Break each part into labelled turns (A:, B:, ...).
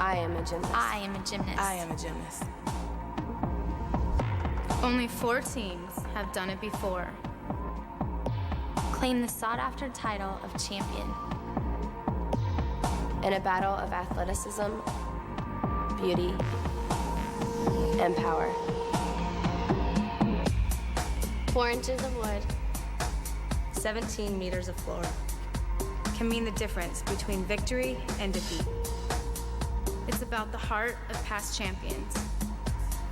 A: I am a gymnast.
B: I am a gymnast.
C: I am a gymnast.
D: Only 4 teams have done it before.
B: Claim the sought-after title of champion.
A: In a battle of athleticism, beauty, and power.
E: 4 inches of wood.
C: 17 meters of floor can mean the difference between victory and defeat.
D: It's about the heart of past champions.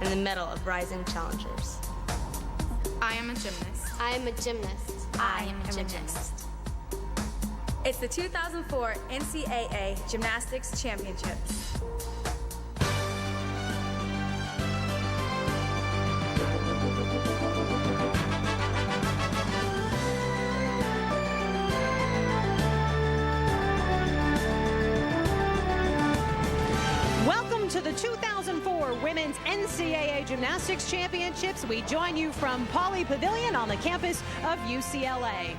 C: And the mettle of rising challengers.
D: I am a gymnast.
E: I am a gymnast.
B: I am a gymnast.
C: It's the 2004 NCAA Gymnastics Championships.
F: Welcome to the 2004 Women's NCAA Gymnastics Championships. We join you from Pauley Pavilion on the campus of UCLA.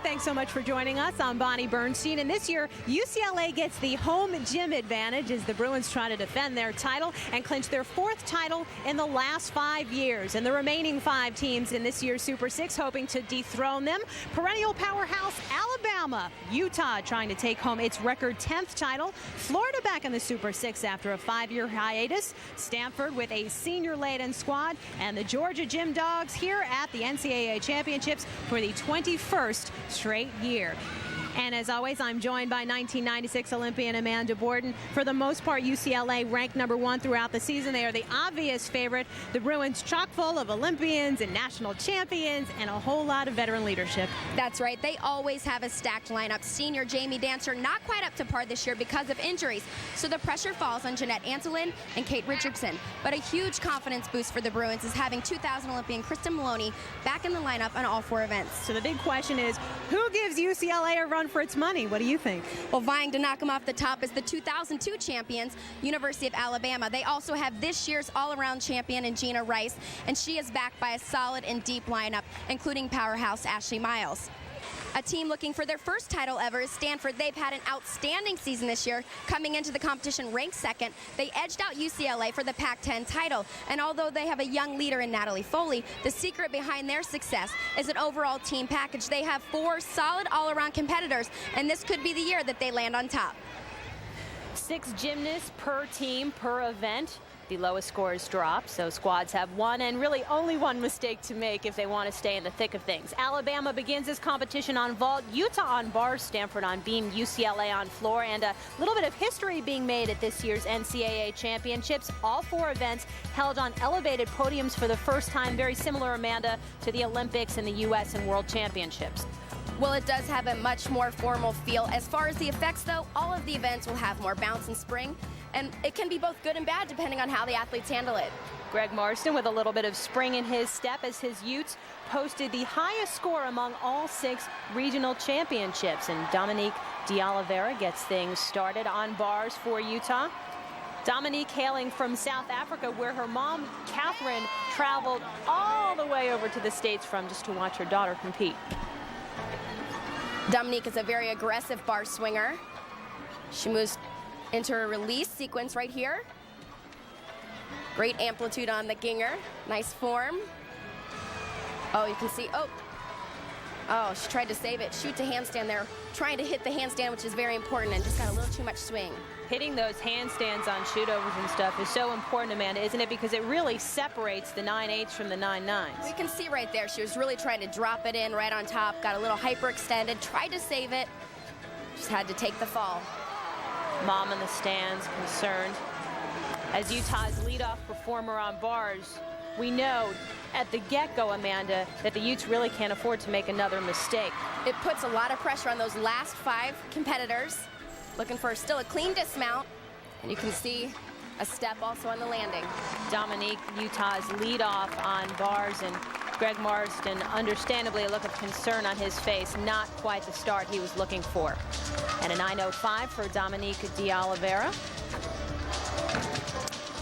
F: Thanks so much for joining us. I'm Bonnie Bernstein, and this year UCLA gets the home gym advantage as the Bruins try to defend their title and clinch their 4th title in the last 5 years. And the remaining 5 teams in this year's Super 6 hoping to dethrone them: perennial powerhouse Alabama, Utah trying to take home its record 10th title, Florida back in the Super 6 after a 5-year hiatus, Stanford with a senior-laden squad, and the Georgia Gym Dogs here at the NCAA Championships for the 21st straight year. And as always, I'm joined by 1996 Olympian Amanda Borden. For the most part, UCLA ranked #1 throughout the season. They are the obvious favorite. The Bruins chock full of Olympians and national champions and a whole lot of veteran leadership.
G: That's right. They always have a stacked lineup. Senior Jamie Dancer not quite up to par this year because of injuries. So the pressure falls on Jeanette Antolin and Kate Richardson. But a huge confidence boost for the Bruins is having 2000 Olympian Kristen Maloney back in the lineup on all 4 events.
F: So the big question is, who gives UCLA a run for its money? What do you think?
G: Well, vying to knock them off the top is the 2002 champions, University of Alabama. They also have this year's all-around champion in Gina Rice, and she is backed by a solid and deep lineup, including powerhouse Ashley Miles. A team looking for their first title ever is Stanford. They've had an outstanding season this year, coming into the competition ranked 2nd. They edged out UCLA for the Pac-10 title. And although they have a young leader in Natalie Foley, the secret behind their success is an overall team package. They have 4 solid all-around competitors, and this could be the year that they land on top.
F: 6 gymnasts per team per event. The lowest scores drop, so squads have 1 and really only 1 mistake to make if they want to stay in the thick of things. Alabama begins its competition on vault, Utah on bars, Stanford on beam, UCLA on floor, and a little bit of history being made at this year's NCAA Championships. All 4 events held on elevated podiums for the first time, very similar, Amanda, to the Olympics and the U.S. and World Championships.
G: Well, it does have a much more formal feel. As far as the effects, though, all of the events will have more bounce and spring, and it can be both good and bad depending on how the athletes handle it.
F: Greg Marston with a little bit of spring in his step as his Utes posted the highest score among all 6 regional championships, and Dominique D'Oliveira gets things started on bars for Utah. Dominique hailing from South Africa, where her mom, Catherine, traveled all the way over to the States from just to watch her daughter compete.
G: Dominique is a very aggressive bar swinger. She moves into her release sequence right here. Great amplitude on the ginger. Nice form. Oh, you can see, oh, she tried to save it. Shoot to handstand there. Trying to hit the handstand, which is very important, and just got a little too much swing.
F: Hitting those handstands on shoot-overs and stuff is so important, Amanda, isn't it? Because it really separates the 9/8s from the 9/9s.
G: We can see right there, she was really trying to drop it in right on top, got a little hyperextended, tried to save it, just had to take the fall.
F: Mom in the stands, concerned. As Utah's leadoff performer on bars, we know at the get-go, Amanda, that the Utes really can't afford to make another mistake.
G: It puts a lot of pressure on those last 5 competitors. Looking for still a clean dismount, and you can see a step also on the landing.
F: Dominique, Utah's leadoff on bars, and Greg Marsden, understandably, a look of concern on his face. Not quite the start he was looking for. And a 9:05 for Dominique D'Oliveira.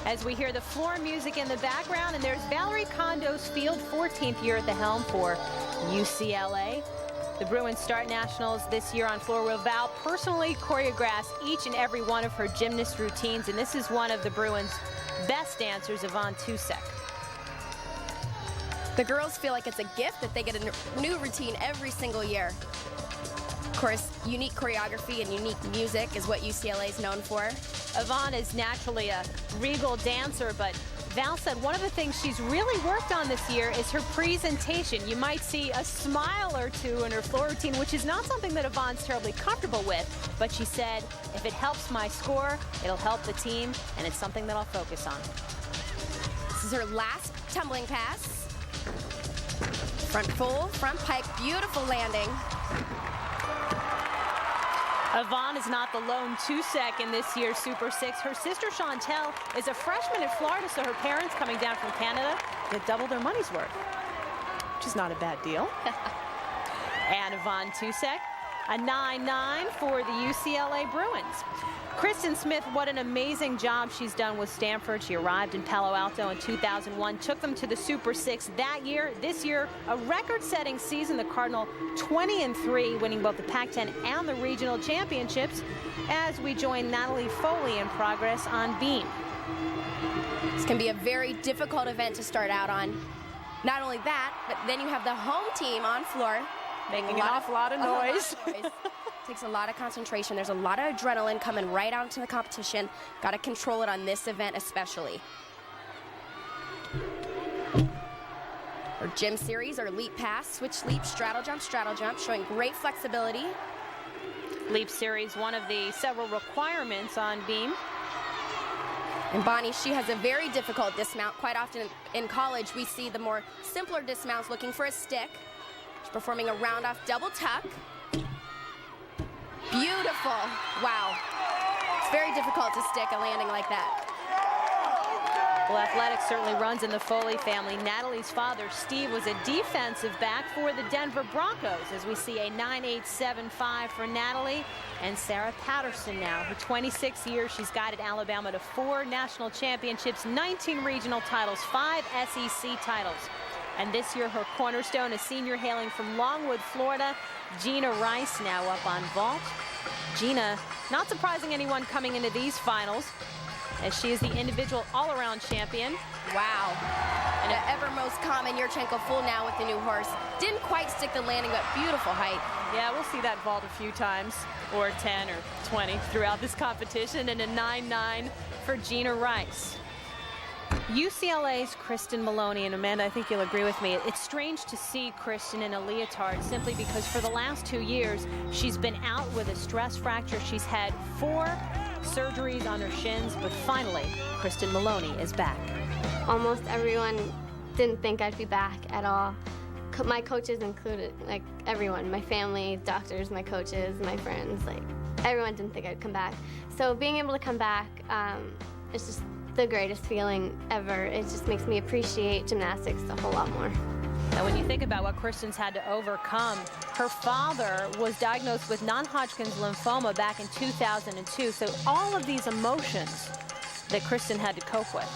F: As we hear the floor music in the background, and there's Valerie Kondo's field, 14th year at the helm for UCLA. The Bruins start nationals this year on floor where Val personally choreographs each and every one of her gymnast routines, and this is one of the Bruins' best dancers, Yvonne Tusek.
G: The girls feel like it's a gift that they get a new routine every single year. Of course, unique choreography and unique music is what UCLA is known for.
F: Yvonne is naturally a regal dancer, but Val said one of the things she's really worked on this year is her presentation. You might see a smile or two in her floor routine, which is not something that Yvonne's terribly comfortable with, but she said, if it helps my score, it'll help the team, and it's something that I'll focus on.
G: This is her last tumbling pass. Front full, front pike, beautiful landing.
F: Yvonne is not the lone Tusek in this year's Super 6. Her sister Chantel is a freshman at Florida, so her parents coming down from Canada get double their money's worth, which is not a bad deal. And Yvonne Tusek, a 9-9 for the UCLA Bruins. Kristen Smith, what an amazing job she's done with Stanford. She arrived in Palo Alto in 2001, took them to the Super 6 that year. This year, a record-setting season. The Cardinal 20-3, winning both the Pac-10 and the regional championships. As we join Natalie Foley in progress on beam.
G: This can be a very difficult event to start out on. Not only that, but then you have the home team on floor.
F: Making an awful lot of noise.
G: Takes a lot of concentration. There's a lot of adrenaline coming right out into the competition. Got to control it on this event especially. Her gym series are leap pass, switch leap, straddle jump, showing great flexibility.
F: Leap series, one of the several requirements on beam.
G: And Bonnie, she has a very difficult dismount. Quite often in college, we see the more simpler dismounts looking for a stick. She's performing a round off double tuck. Beautiful. Wow. It's very difficult to stick a landing like that.
F: Well, athletics certainly runs in the Foley family. Natalie's father, Steve, was a defensive back for the Denver Broncos, as we see a 9.875 for Natalie. And Sarah Patterson now, her 26th year, she's guided Alabama to 4 national championships, 19 regional titles, 5 SEC titles. And this year, her cornerstone, a senior hailing from Longwood, Florida, Gina Rice, now up on vault. Gina, not surprising anyone coming into these finals, as she is the individual all-around champion.
G: Wow. And the ever most common Yurchenko full now with the new horse. Didn't quite stick the landing, but beautiful height.
F: Yeah, we'll see that vault a few times, or 10 or 20 throughout this competition, and a 9-9 for Gina Rice. UCLA's Kristen Maloney, and Amanda, I think you'll agree with me, it's strange to see Kristen in a leotard simply because for the last 2 years, she's been out with a stress fracture. She's had 4 surgeries on her shins, but finally, Kristen Maloney is back.
E: Almost everyone didn't think I'd be back at all. My coaches included, like everyone, my family, doctors, my coaches, my friends, like everyone didn't think I'd come back. So being able to come back, it's just the greatest feeling ever. It just makes me appreciate gymnastics a whole lot more.
F: Now, when you think about what Kristen's had to overcome, her father was diagnosed with non-Hodgkin's lymphoma back in 2002. So all of these emotions that Kristen had to cope with.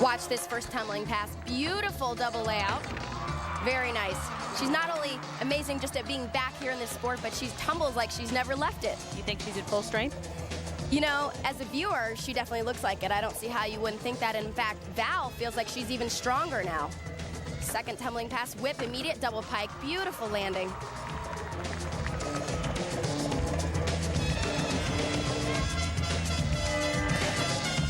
G: Watch this first tumbling pass. Beautiful double layout. Very nice. She's not only amazing just at being back here in this sport, but she tumbles like she's never left it.
F: You think she's at full strength?
G: You know, as a viewer, she definitely looks like it. I don't see how you wouldn't think that. In fact, Val feels like she's even stronger now. Second tumbling pass, whip, immediate double pike. Beautiful landing.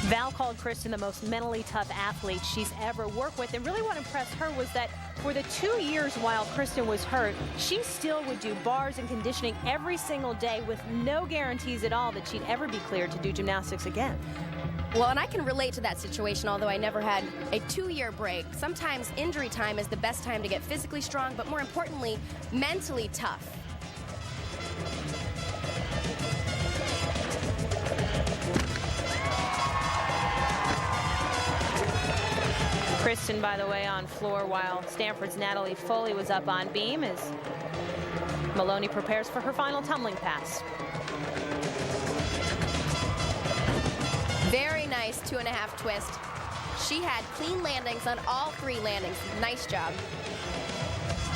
F: Val called Kristen the most mentally tough athlete she's ever worked with, and really what impressed her was that for the 2 years while Kristen was hurt, she still would do bars and conditioning every single day with no guarantees at all that she'd ever be cleared to do gymnastics again.
G: Well, and I can relate to that situation, although I never had a 2-year break. Sometimes injury time is the best time to get physically strong, but more importantly, mentally tough.
F: Kristen, by the way, on floor while Stanford's Natalie Foley was up on beam as Maloney prepares for her final tumbling pass.
G: Very nice 2.5 twist. She had clean landings on all 3 landings. Nice job.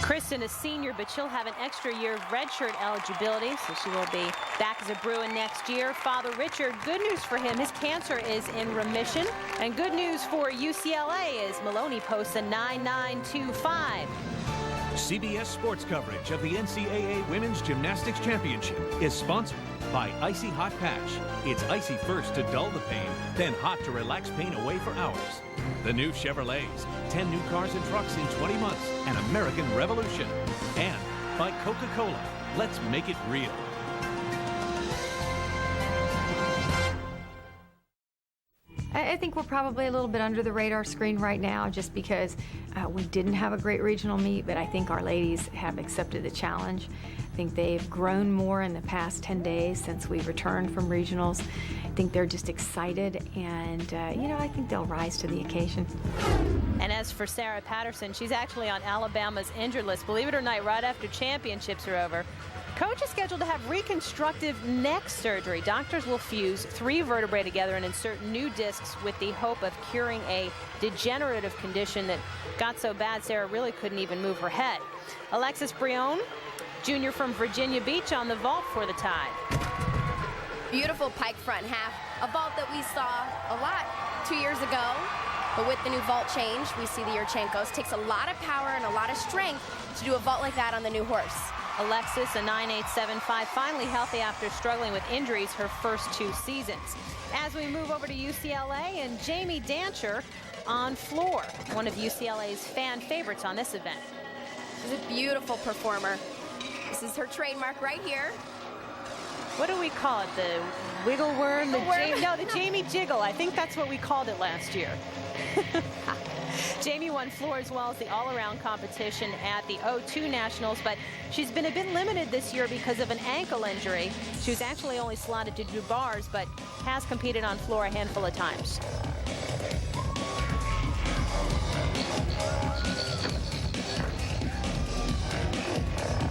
F: Kristen, a senior, but she'll have an extra year of redshirt eligibility, so she will be back as a Bruin next year. Father Richard, good news for him. His cancer is in remission. And good news for UCLA as Maloney posts a 9.925.
H: CBS Sports coverage of the NCAA Women's Gymnastics Championship is sponsored by Icy Hot Patch. It's icy first to dull the pain, then hot to relax pain away for hours. The new Chevrolets, 10 new cars and trucks in 20 months, an American revolution. And by Coca-Cola, let's make it real.
I: I think we're probably a little bit under the radar screen right now just because we didn't have a great regional meet, but I think our ladies have accepted the challenge. I think they've grown more in the past 10 days since we returned from regionals. I think they're just excited, and you know, I think they'll rise to the occasion.
F: And as for Sarah Patterson, she's actually on Alabama's injured list, believe it or not, right after championships are over. Coach is scheduled to have reconstructive neck surgery. Doctors will fuse 3 vertebrae together and insert new discs with the hope of curing a degenerative condition that got so bad Sarah really couldn't even move her head. Alexis Brion, junior from Virginia Beach, on the vault for the Tide.
G: Beautiful pike front half, a vault that we saw a lot 2 years ago. But with the new vault change, we see the Yurchenkos. Takes a lot of power and a lot of strength to do a vault like that on the new horse.
F: Alexis, a 9.875, finally healthy after struggling with injuries her first 2 seasons. As we move over to UCLA, and Jamie Dancher on floor, one of UCLA's fan favorites on this event.
G: She's a beautiful performer. This is her trademark right here.
F: What do we call it? The wiggle worm? The Jamie Jiggle. I think that's what we called it last year. Jamie won floor as well as the all-around competition at the O2 Nationals, but she's been a bit limited this year because of an ankle injury. She was actually only slotted to do bars, but has competed on floor a handful of times.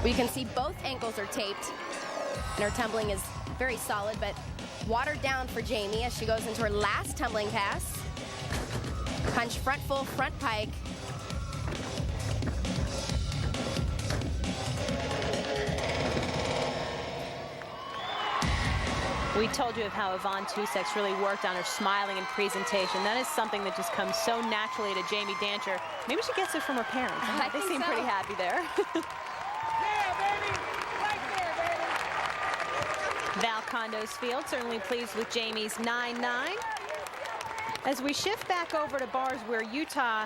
G: We can see both ankles are taped, and her tumbling is very solid, but watered down for Jamie as she goes into her last tumbling pass. Punch front full, front pike.
F: We told you of how Yvonne Tuseks really worked on her smiling and presentation. That is something that just comes so naturally to Jamie Dancher. Maybe she gets it from her parents. They seem pretty happy there. Val Condos Field certainly pleased with Jamie's 9.9. As we shift back over to bars where Utah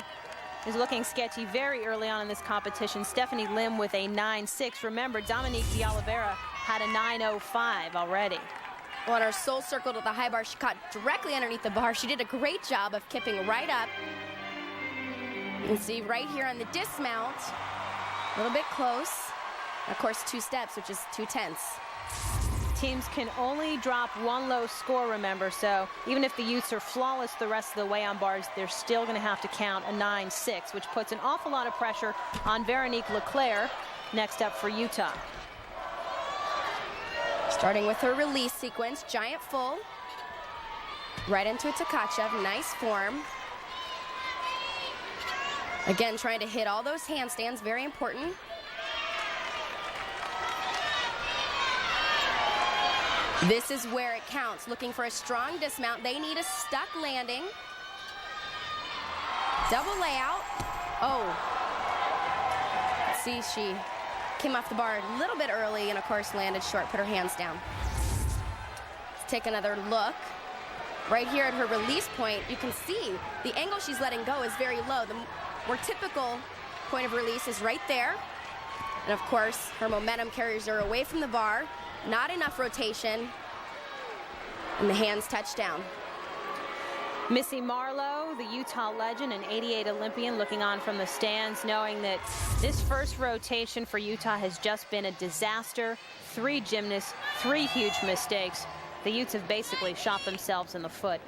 F: is looking sketchy very early on in this competition, Stephanie Lim with a 9.6. Remember, Dominique de Oliveira had a 9.05 already.
G: Well, on her soul circle to the high bar, she caught directly underneath the bar. She did a great job of kipping right up. You can see right here on the dismount, a little bit close. And of course, 2 steps, which is 2/10.
F: Teams can only drop 1 low score, remember, so even if the Utes are flawless the rest of the way on bars, they're still going to have to count a 9.6, which puts an awful lot of pressure on Veronique Leclerc next up for Utah.
G: Starting with her release sequence, giant full. Right into a Tkachev, nice form. Again, trying to hit all those handstands, very important. This is where it counts. Looking for a strong dismount. They need a stuck landing. Double layout. Oh. Let's see, she came off the bar a little bit early and, of course, landed short, put her hands down. Let's take another look. Right here at her release point, you can see the angle she's letting go is very low. The more typical point of release is right there. And, of course, her momentum carries her away from the bar. Not enough rotation, and the hands touch down.
F: Missy Marlowe, the Utah legend and '88 Olympian, looking on from the stands, knowing that this first rotation for Utah has just been a disaster. 3 gymnasts, 3 huge mistakes. The Utes have basically shot themselves in the foot.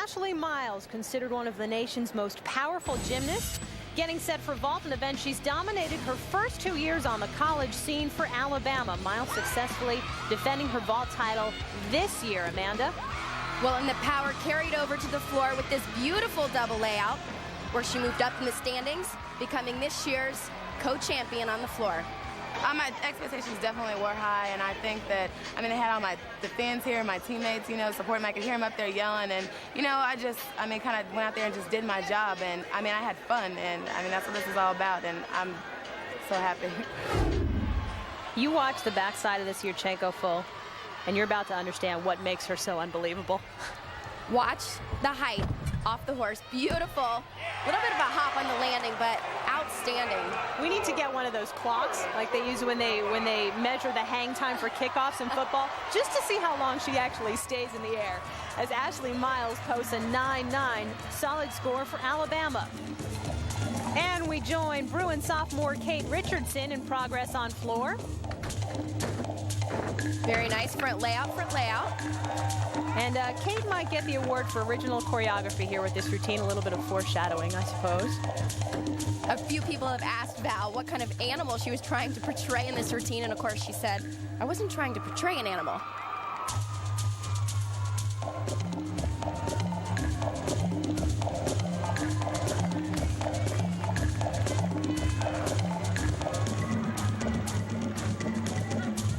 F: Ashley Miles, considered one of the nation's most powerful gymnasts, getting set for vault, an event she's dominated her first 2 years on the college scene for Alabama. Miles successfully defending her vault title this year. Amanda?
G: Well, and the power carried over to the floor with this beautiful double layout, where she moved up in the standings, becoming this year's co-champion on the floor.
J: My expectations definitely were high, and I think that, I had all the fans here, my teammates, supporting me. I could hear them up there yelling, and, I kind of went out there and just did my job, and, I had fun, and, that's what this is all about, and I'm so happy.
F: You watch the backside of this Yurchenko full, and you're about to understand what makes her so unbelievable.
G: Watch the height off the horse. Beautiful. A little bit of a hop on the landing, but outstanding.
F: We need to get one of those clocks like they use when they measure the hang time for kickoffs in football, just to see how long she actually stays in the air, as Ashley Miles posts a 9-9 solid score for Alabama. And we join Bruin sophomore Kate Richardson in progress on floor.
G: Very nice front layout,
F: And Kate might get the award for original choreography here with this routine. A little bit of foreshadowing, I suppose.
G: A few people have asked Val what kind of animal she was trying to portray in this routine, and of course she said, I wasn't trying to portray an animal.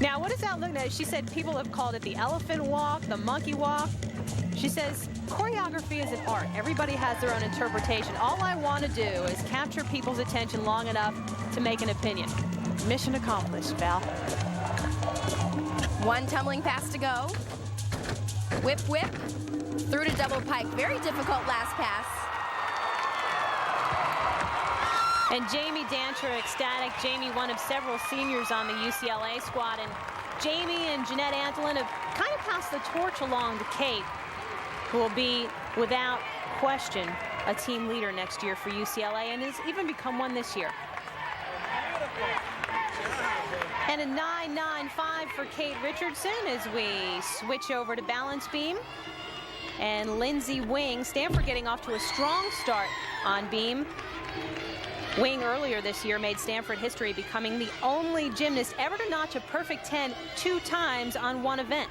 F: Now, what does that look like? She said people have called it the elephant walk, the monkey walk. She says choreography is an art. Everybody has their own interpretation. All I want to do is capture people's attention long enough to make an opinion. Mission accomplished, Val.
G: One tumbling pass to go. Whip, whip. Through to double pike. Very difficult last pass.
F: And Jamie Dancher ecstatic. Jamie, one of several seniors on the UCLA squad. And Jamie and Jeanette Antolin have kind of passed the torch along to Kate, who will be, without question, a team leader next year for UCLA and has even become one this year. And a 9.95 for Kate Richardson as we switch over to balance beam. And Lindsay Wing, Stanford getting off to a strong start on beam. Wing earlier this year made Stanford history, becoming the only gymnast ever to notch a perfect 10 2 times on one event.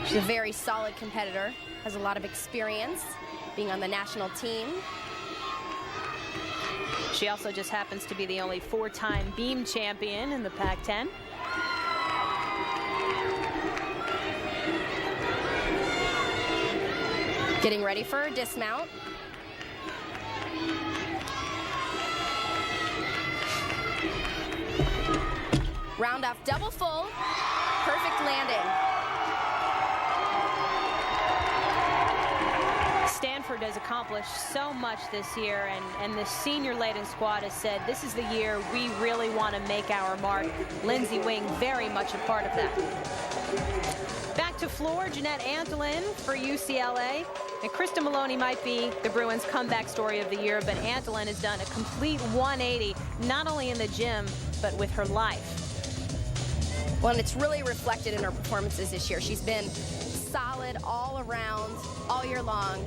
G: She's a very solid competitor, has a lot of experience being on the national team.
F: She also just happens to be the only 4-time beam champion in the Pac-10.
G: Getting ready for a dismount. Round off double full, perfect landing.
F: Stanford has accomplished so much this year, and the senior-laden squad has said this is the year we really want to make our mark. Lindsay Wing very much a part of that. Back to floor, Jeanette Antolin for UCLA. And Krista Maloney might be the Bruins' comeback story of the year, but Antolin has done a complete 180, not only in the gym, but with her life.
G: Well, and it's really reflected in her performances this year. She's been solid all around, all year long.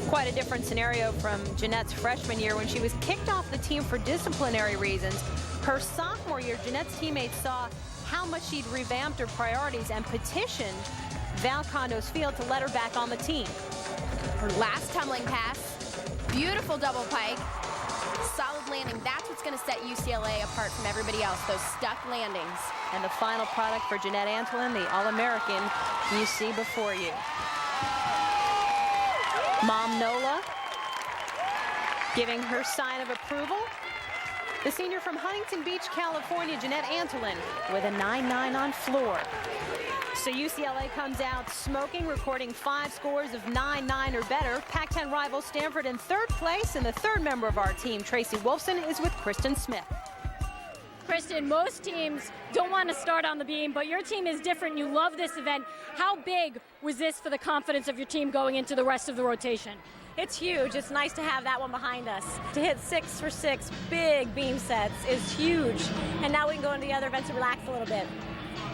F: Quite a different scenario from Jeanette's freshman year when she was kicked off the team for disciplinary reasons. Her sophomore year, Jeanette's teammates saw how much she'd revamped her priorities and petitioned Val Condo's Field to let her back on the team.
G: Her last tumbling pass, beautiful double pike, solid landing. That's what's going to set UCLA apart from everybody else, those stuck landings.
F: And the final product for Jeanette Antolin, the All-American you see before you. Mom Nola giving her sign of approval. The senior from Huntington Beach, California, Jeanette Antolin, with a 9.9 on floor. So UCLA comes out smoking, recording 5 scores of 9.9 or better. Pac-10 rival Stanford in 3rd place, and the 3rd member of our team, Tracy Wolfson, is with Kristen Smith.
K: Kristen, most teams don't want to start on the beam, but your team is different. You love this event. How big was this for the confidence of your team going into the rest of the rotation?
L: It's huge. It's nice to have that one behind us. To hit 6 for 6 big beam sets is huge. And now we can go into the other events and relax a little bit.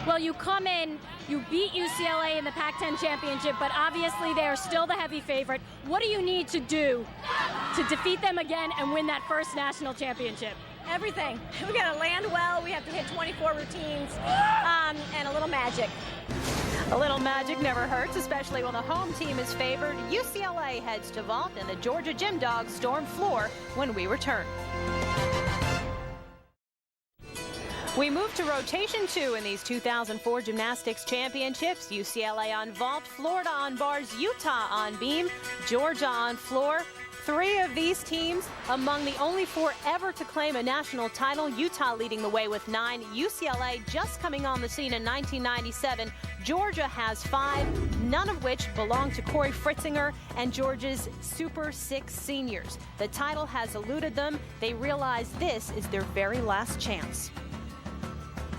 K: Well, you come in, you beat UCLA in the Pac-10 championship, but obviously they are still the heavy favorite. What do you need to do to defeat them again and win that first national championship?
L: Everything. We got to land well. We have to hit 24 routines and a little magic.
F: A little magic never hurts, especially when the home team is favored. UCLA heads to vault, and the Georgia Gym Dogs storm floor when we return. We move to rotation 2 in these 2004 gymnastics championships. UCLA on vault, Florida on bars, Utah on beam, Georgia on floor. 3 of these teams among the only 4 ever to claim a national title. Utah leading the way with 9. UCLA just coming on the scene in 1997. Georgia has 5, none of which belong to Corey Fritzinger and Georgia's Super 6 seniors. The title has eluded them. They realize this is their very last chance.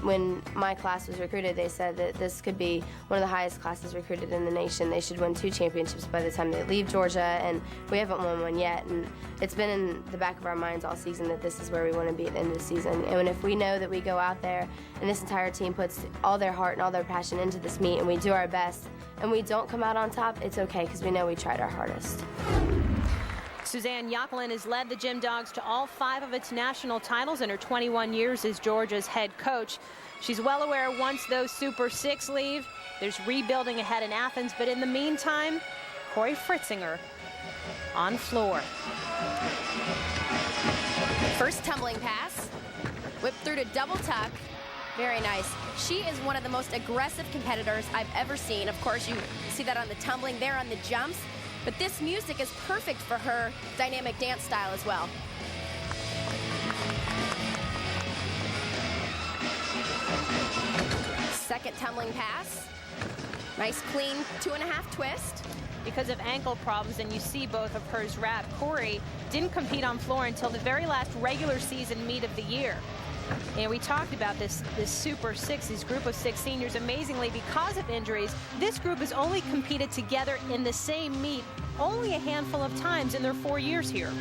A: When my class was recruited, they said that this could be one of the highest classes recruited in the nation. They should win 2 championships by the time they leave Georgia, and we haven't won one yet. And it's been in the back of our minds all season that this is where we want to be at the end of the season. And if we know that we go out there and this entire team puts all their heart and all their passion into this meet and we do our best and we don't come out on top, it's okay because we know we tried our hardest.
F: Suzanne Yakelin has led the Gym Dogs to all 5 of its national titles in her 21 years as Georgia's head coach. She's well aware once those Super 6 leave, there's rebuilding ahead in Athens, but in the meantime, Corey Fritzinger on floor.
G: First tumbling pass, whip through to double tuck. Very nice. She is one of the most aggressive competitors I've ever seen. Of course, you see that on the tumbling, there on the jumps. But this music is perfect for her dynamic dance style as well. Second tumbling pass. Nice clean 2.5 twist.
F: Because of ankle problems, and you see both of hers wrapped, Corey didn't compete on floor until the very last regular season meet of the year. And we talked about this Super 6, this group of 6 seniors. Amazingly, because of injuries, this group has only competed together in the same meet only a handful of times in their 4 years here.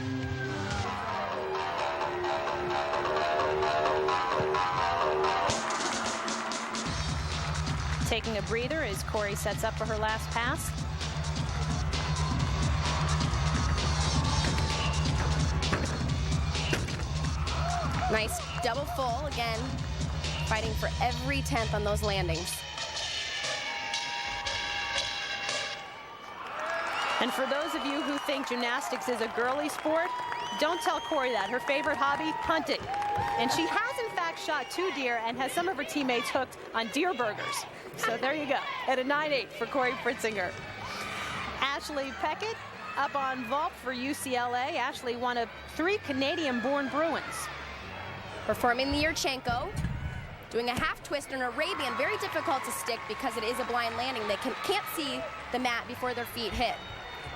F: Taking a breather as Corey sets up for her last pass.
G: Nice double full, again, fighting for every 10th on those landings.
F: And for those of you who think gymnastics is a girly sport, don't tell Corey that. Her favorite hobby, hunting. And she has, in fact, shot 2 deer and has some of her teammates hooked on deer burgers. So there you go, at a 9.8 for Corey Fritzinger. Ashley Peckett up on vault for UCLA. Ashley, one of 3 Canadian-born Bruins.
G: Performing the Yurchenko, doing a half twist and Arabian, very difficult to stick because it is a blind landing. They can't see the mat before their feet hit.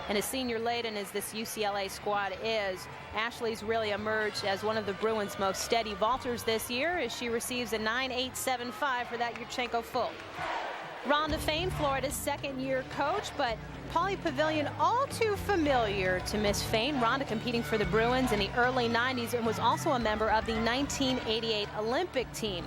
F: And as senior laden as this UCLA squad is, Ashley's really emerged as one of the Bruins' most steady vaulters this year as she receives a 9.875 for that Yurchenko full. Rhonda Fain, Florida's second-year coach, but Pauley Pavilion all too familiar to Miss Fain. Rhonda competing for the Bruins in the early 90s and was also a member of the 1988 Olympic team.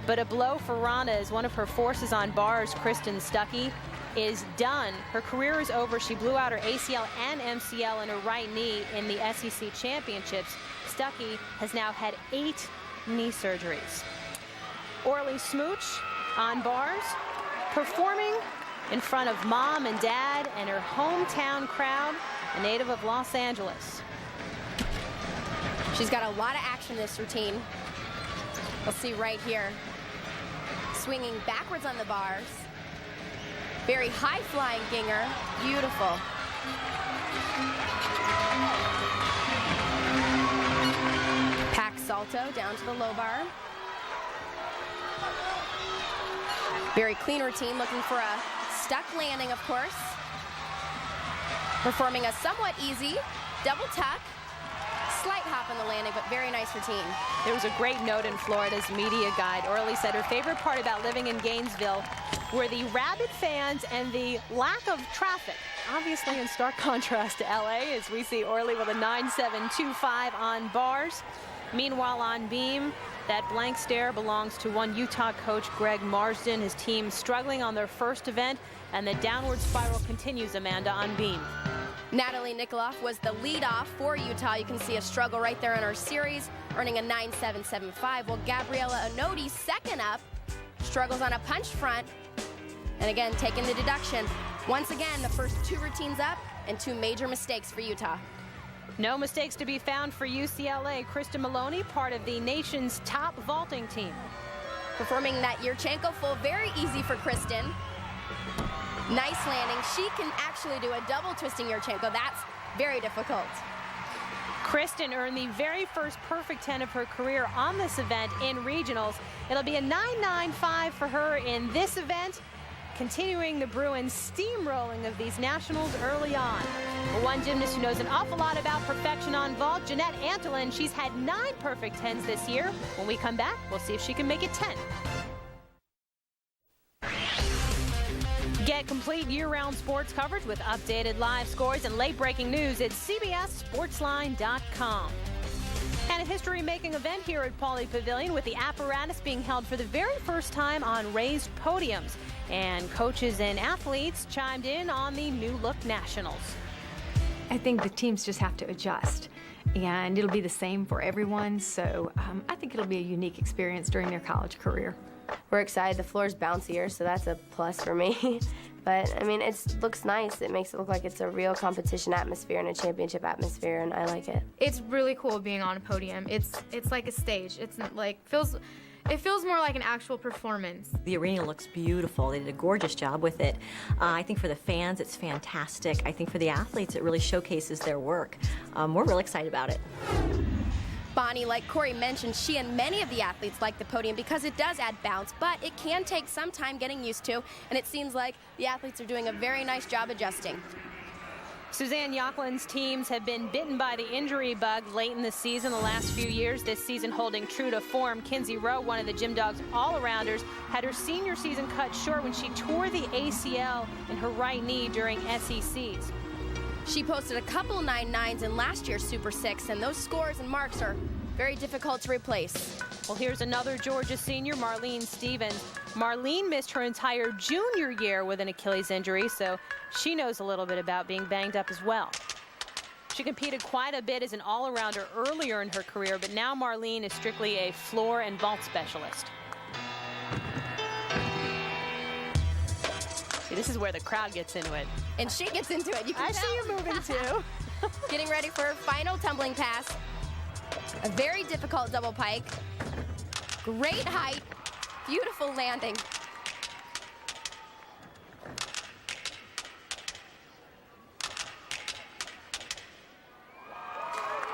F: But a blow for Rhonda as one of her forces on bars, Kristen Stuckey, is done. Her career is over. She blew out her ACL and MCL in her right knee in the SEC championships. Stuckey has now had 8 knee surgeries. Orly Smooch on bars, performing in front of mom and dad and her hometown crowd, a native of Los Angeles.
G: She's got a lot of action in this routine. We'll see right here. Swinging backwards on the bars. Very high flying Ginger, beautiful. Pack salto down to the low bar. Very clean routine, looking for a stuck landing, of course. Performing a somewhat easy double tuck. Slight hop on the landing, but very nice routine.
F: There was a great note in Florida's media guide. Orly said her favorite part about living in Gainesville were the rabid fans and the lack of traffic. Obviously in stark contrast to LA, as we see Orly with a 9.725 on bars. Meanwhile on beam, That blank stare belongs to one Utah coach, Greg Marsden. His team struggling on their first event, and the downward spiral continues, Amanda, on beam.
G: Natalie Nikoloff was the lead-off for Utah. You can see a struggle right there in our series, earning a 9.775, while Gabriella Onodi, second up, struggles on a punch front, and again, taking the deduction. Once again, the first two routines up, and two major mistakes for Utah.
F: No mistakes to be found for UCLA. Kristen Maloney, part of the nation's top vaulting team.
G: Performing that Yurchenko full, very easy for Kristen. Nice landing. She can actually do a double twisting Yurchenko. That's very difficult.
F: Kristen earned the very first perfect 10 of her career on this event in regionals. It'll be a 9.95 for her in this event, continuing the Bruins steamrolling of these nationals early on. But one gymnast who knows an awful lot about perfection on vault, Jeanette Antolin. She's had 9 perfect 10s this year. When we come back, we'll see if she can make it 10. Get complete year-round sports coverage with updated live scores and late-breaking news at CBSSportsline.com. And a history-making event here at Pauley Pavilion with the apparatus being held for the very first time on raised podiums. And coaches and athletes chimed in on the new look nationals.
I: I think the teams just have to adjust, and it'll be the same for everyone. So I think it'll be a unique experience during their college career.
A: We're excited. The floor's bouncier, so that's a plus for me. But, I mean, it looks nice. It makes it look like it's a real competition atmosphere and a championship atmosphere, and I like it.
D: It's really cool being on a podium. It's like a stage. It's like it feels more like an actual performance.
M: The arena looks beautiful. They did a gorgeous job with it. I think for the fans, it's fantastic. I think for the athletes, it really showcases their work. We're really excited about it.
G: Bonnie, like Corey mentioned, she and many of the athletes like the podium because it does add bounce, but it can take some time getting used to, and it seems like the athletes are doing a very nice job adjusting.
F: Suzanne Yocklin's teams have been bitten by the injury bug late in the season the last few years. This season holding true to form. Kinsey Rowe, one of the Gym Dogs all-arounders, had her senior season cut short when she tore the ACL in her right knee during SECs.
G: She posted a couple 9.9s in last year's Super 6, and those scores and marks are very difficult to replace.
F: Well, here's another Georgia senior, Marlene Stevens. Marlene missed her entire junior year with an Achilles injury, so she knows a little bit about being banged up as well. She competed quite a bit as an all-arounder earlier in her career, but now Marlene is strictly a floor and vault specialist. See, this is where the crowd gets into it.
G: And she gets into it. You can
F: I see you moving too.
G: Getting ready for her final tumbling pass. A very difficult double pike. Great height. Beautiful landing.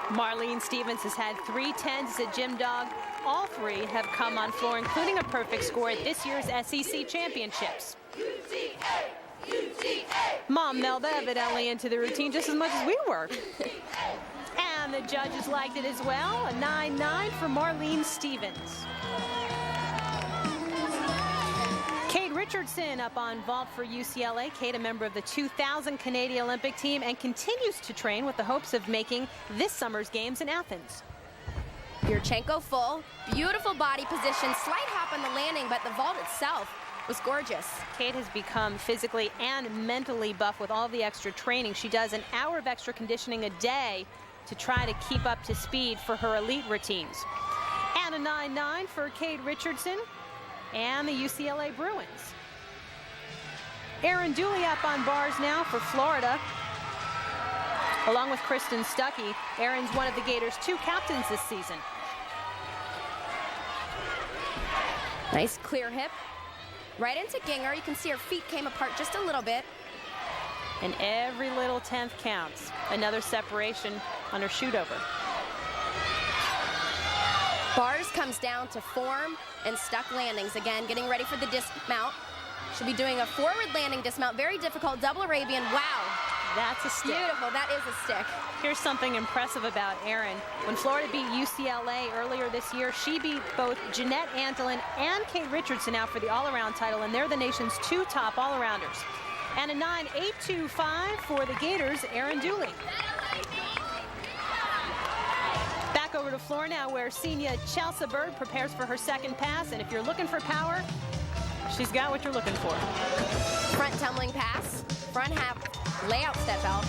F: Marlene Stevens has had 3 10s as a Gym Dog. All 3 have come on floor, including a perfect score at this year's SEC Championships. Mom Melba evidently into the routine just as much as we were. And the judges liked it as well. A 9.9 for Marlene Stevens. Kate Richardson up on vault for UCLA. Kate, a member of the 2000 Canadian Olympic team, and continues to train with the hopes of making this summer's games in Athens.
G: Yurchenko full, beautiful body position, slight hop on the landing, but the vault itself was gorgeous.
F: Kate has become physically and mentally buff with all the extra training. She does an hour of extra conditioning a day to try to keep up to speed for her elite routines. And a 9.9 for Kate Richardson and the UCLA Bruins. Erin Dooley up on bars now for Florida. Along with Kristen Stuckey, Erin's one of the Gators' 2 captains this season.
G: Nice clear hip. Right into Ginger. You can see her feet came apart just a little bit.
F: And every little 10th counts. Another separation on her shoot over.
G: Bars comes down to form and stuck landings. Again, getting ready for the dismount. She'll be doing a forward landing dismount. Very difficult. Double Arabian. Wow.
F: That's a stick.
G: Beautiful. That is a stick.
F: Here's something impressive about Erin. When Florida beat UCLA earlier this year, she beat both Jeanette Antolin and Kate Richardson out for the all-around title, and they're the nation's 2 top all-arounders. And a 9.825 for the Gators, Erin Dooley. Back over over to floor now where senior Chelsea Bird prepares for her second pass. And if you're looking for power, she's got what you're looking for.
G: Front tumbling pass, front half layout step out.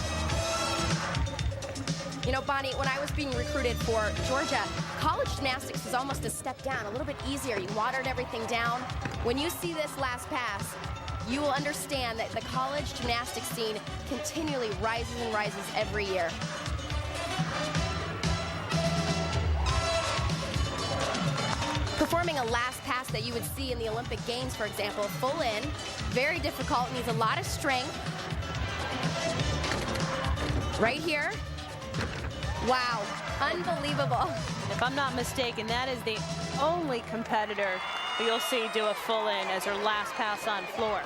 G: You know, Bonnie, when I was being recruited for Georgia, college gymnastics was almost a step down, a little bit easier. You watered everything down. When you see this last pass, you will understand that the college gymnastics scene continually rises and rises every year. Performing a last pass that you would see in the Olympic Games, for example, full in, very difficult, needs a lot of strength. Right here. Wow, unbelievable.
F: If I'm not mistaken, that is the only competitor you'll see do a full in as her last pass on floor.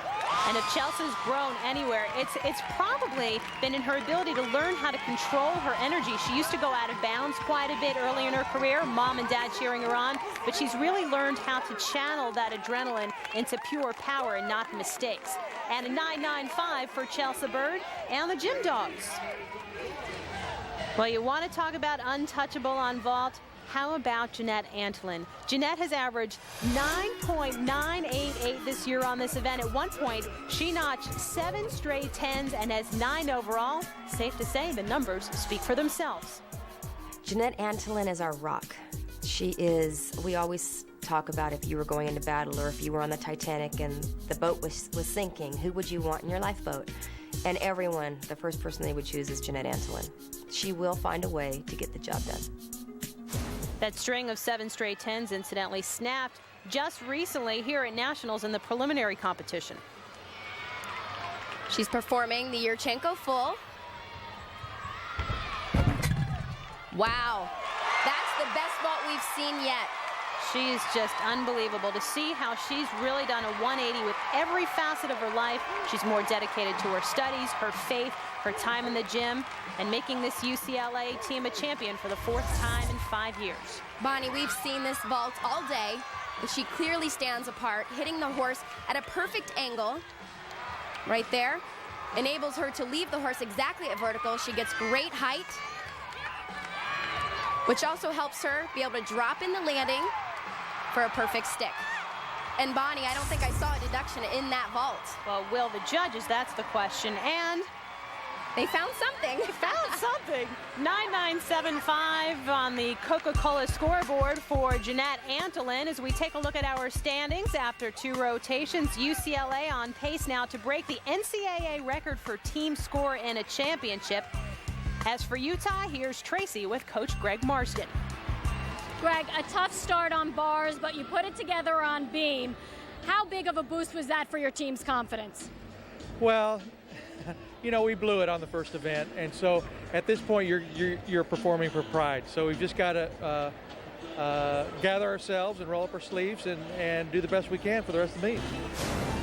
F: And if Chelsea's grown anywhere, it's probably been in her ability to learn how to control her energy. She used to go out of bounds quite a bit early in her career, mom and dad cheering her on, but she's really learned how to channel that adrenaline into pure power and not mistakes. And a 9.95 for Chelsea Bird and the Gym Dogs. Well, you want to talk about untouchable on vault? How about Jeanette Antolin? Jeanette has averaged 9.988 this year on this event. At one point, she notched 7 straight 10s and has 9 overall. Safe to say the numbers speak for themselves.
N: Jeanette Antolin is our rock. She is, we always talk about if you were going into battle or if you were on the Titanic and the boat was sinking, who would you want in your lifeboat? And everyone, the first person they would choose is Jeanette Antolin. She will find a way to get the job done.
F: That string of 7 straight 10s, incidentally, snapped just recently here at Nationals in the preliminary competition.
G: She's performing the Yurchenko full. Wow, that's the best vault we've seen yet.
F: She's just unbelievable to see how she's really done a 180 with every facet of her life. She's more dedicated to her studies, her faith, her time in the gym, and making this UCLA team a champion for the 4th time in 5 years.
G: Bonnie, we've seen this vault all day, and she clearly stands apart, hitting the horse at a perfect angle. Right there. Enables her to leave the horse exactly at vertical. She gets great height, which also helps her be able to drop in the landing for a perfect stick. And Bonnie, I don't think I saw a deduction in that vault.
F: Well, will the judges? That's the question. And
G: they found something.
F: They found something. 9.975 on the Coca-Cola scoreboard for Jeanette Antolin as we take a look at our standings after 2 rotations. UCLA on pace now to break the NCAA record for team score in a championship. As for Utah, here's Tracy with Coach Greg Marsden.
K: Greg, a tough start on bars, but you put it together on beam. How big of a boost was that for your team's confidence?
O: Well, you know, we blew it on the first event, and so at this point you're performing for pride. So we've just got to gather ourselves and roll up our sleeves and do the best we can for the rest of the meet.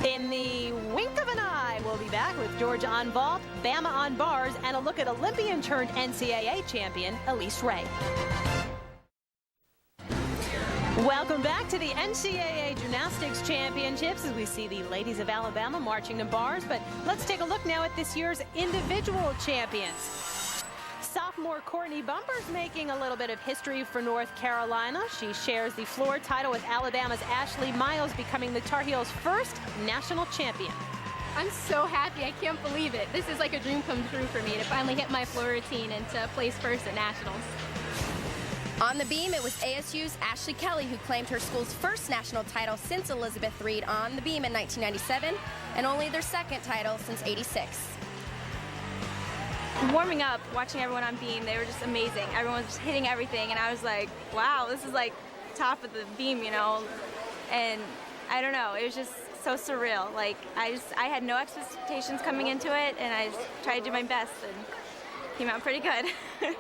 F: In the wink of an eye, we'll be back with Georgia on vault, Bama on bars, and a look at Olympian-turned-NCAA champion Elise Ray. Welcome back to the NCAA Gymnastics Championships as we see the ladies of Alabama marching to bars. But let's take a look now at this year's individual champions. Sophomore Courtney Bumper's making a little bit of history for North Carolina. She shares the floor title with Alabama's Ashley Miles, becoming the Tar Heels' first national champion.
P: I'm so happy. I can't believe it. This is like a dream come true for me to finally hit my floor routine and to place first at nationals.
G: On the beam, it was ASU's Ashley Kelly who claimed her school's first national title since Elizabeth Reed on the beam in 1997, and only their second title since '86.
Q: Warming up, watching everyone on beam, they were just amazing. Everyone was just hitting everything, and I was like, wow, this is like top of the beam, you know? And I don't know, it was just so surreal. Like, I had no expectations coming into it, and I just tried to do my best, and came out pretty good.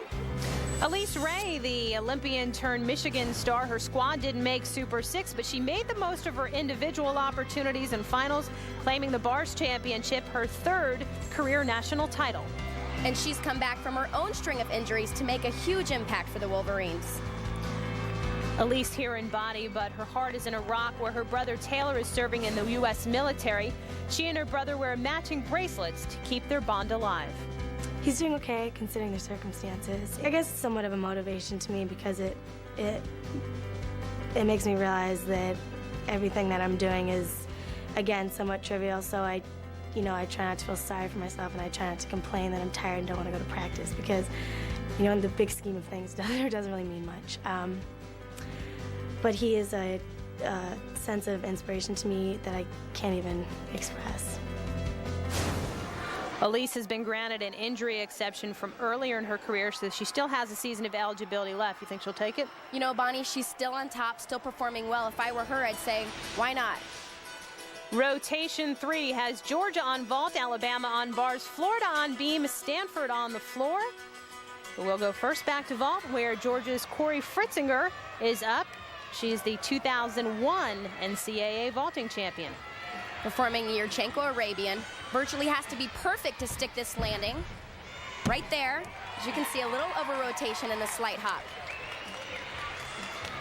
F: Elise Ray, the Olympian-turned-Michigan star, her squad didn't make Super 6, but she made the most of her individual opportunities and finals, claiming the bars championship, her 3rd career national title.
G: And she's come back from her own string of injuries to make a huge impact for the Wolverines.
F: Elise here in body, but her heart is in Iraq, where her brother Taylor is serving in the U.S. military. She and her brother wear matching bracelets to keep their bond alive.
R: He's doing okay considering the circumstances. I guess it's somewhat of a motivation to me because it makes me realize that everything that I'm doing is, again, somewhat trivial. So I try not to feel sorry for myself, and I try not to complain that I'm tired and don't want to go to practice because, in the big scheme of things, it doesn't really mean much. But he is a sense of inspiration to me that I can't even express.
F: Elise has been granted an injury exception from earlier in her career, so she still has a season of eligibility left. You think she'll take it?
G: Bonnie, she's still on top, still performing well. If I were her, I'd say, why not?
F: Rotation 3 has Georgia on vault, Alabama on bars, Florida on beam, Stanford on the floor. We'll go first back to vault, where Georgia's Corey Fritzinger is up. She's the 2001 NCAA vaulting champion.
G: Performing Yurchenko Arabian. Virtually has to be perfect to stick this landing. Right there, as you can see, a little over rotation in the slight hop.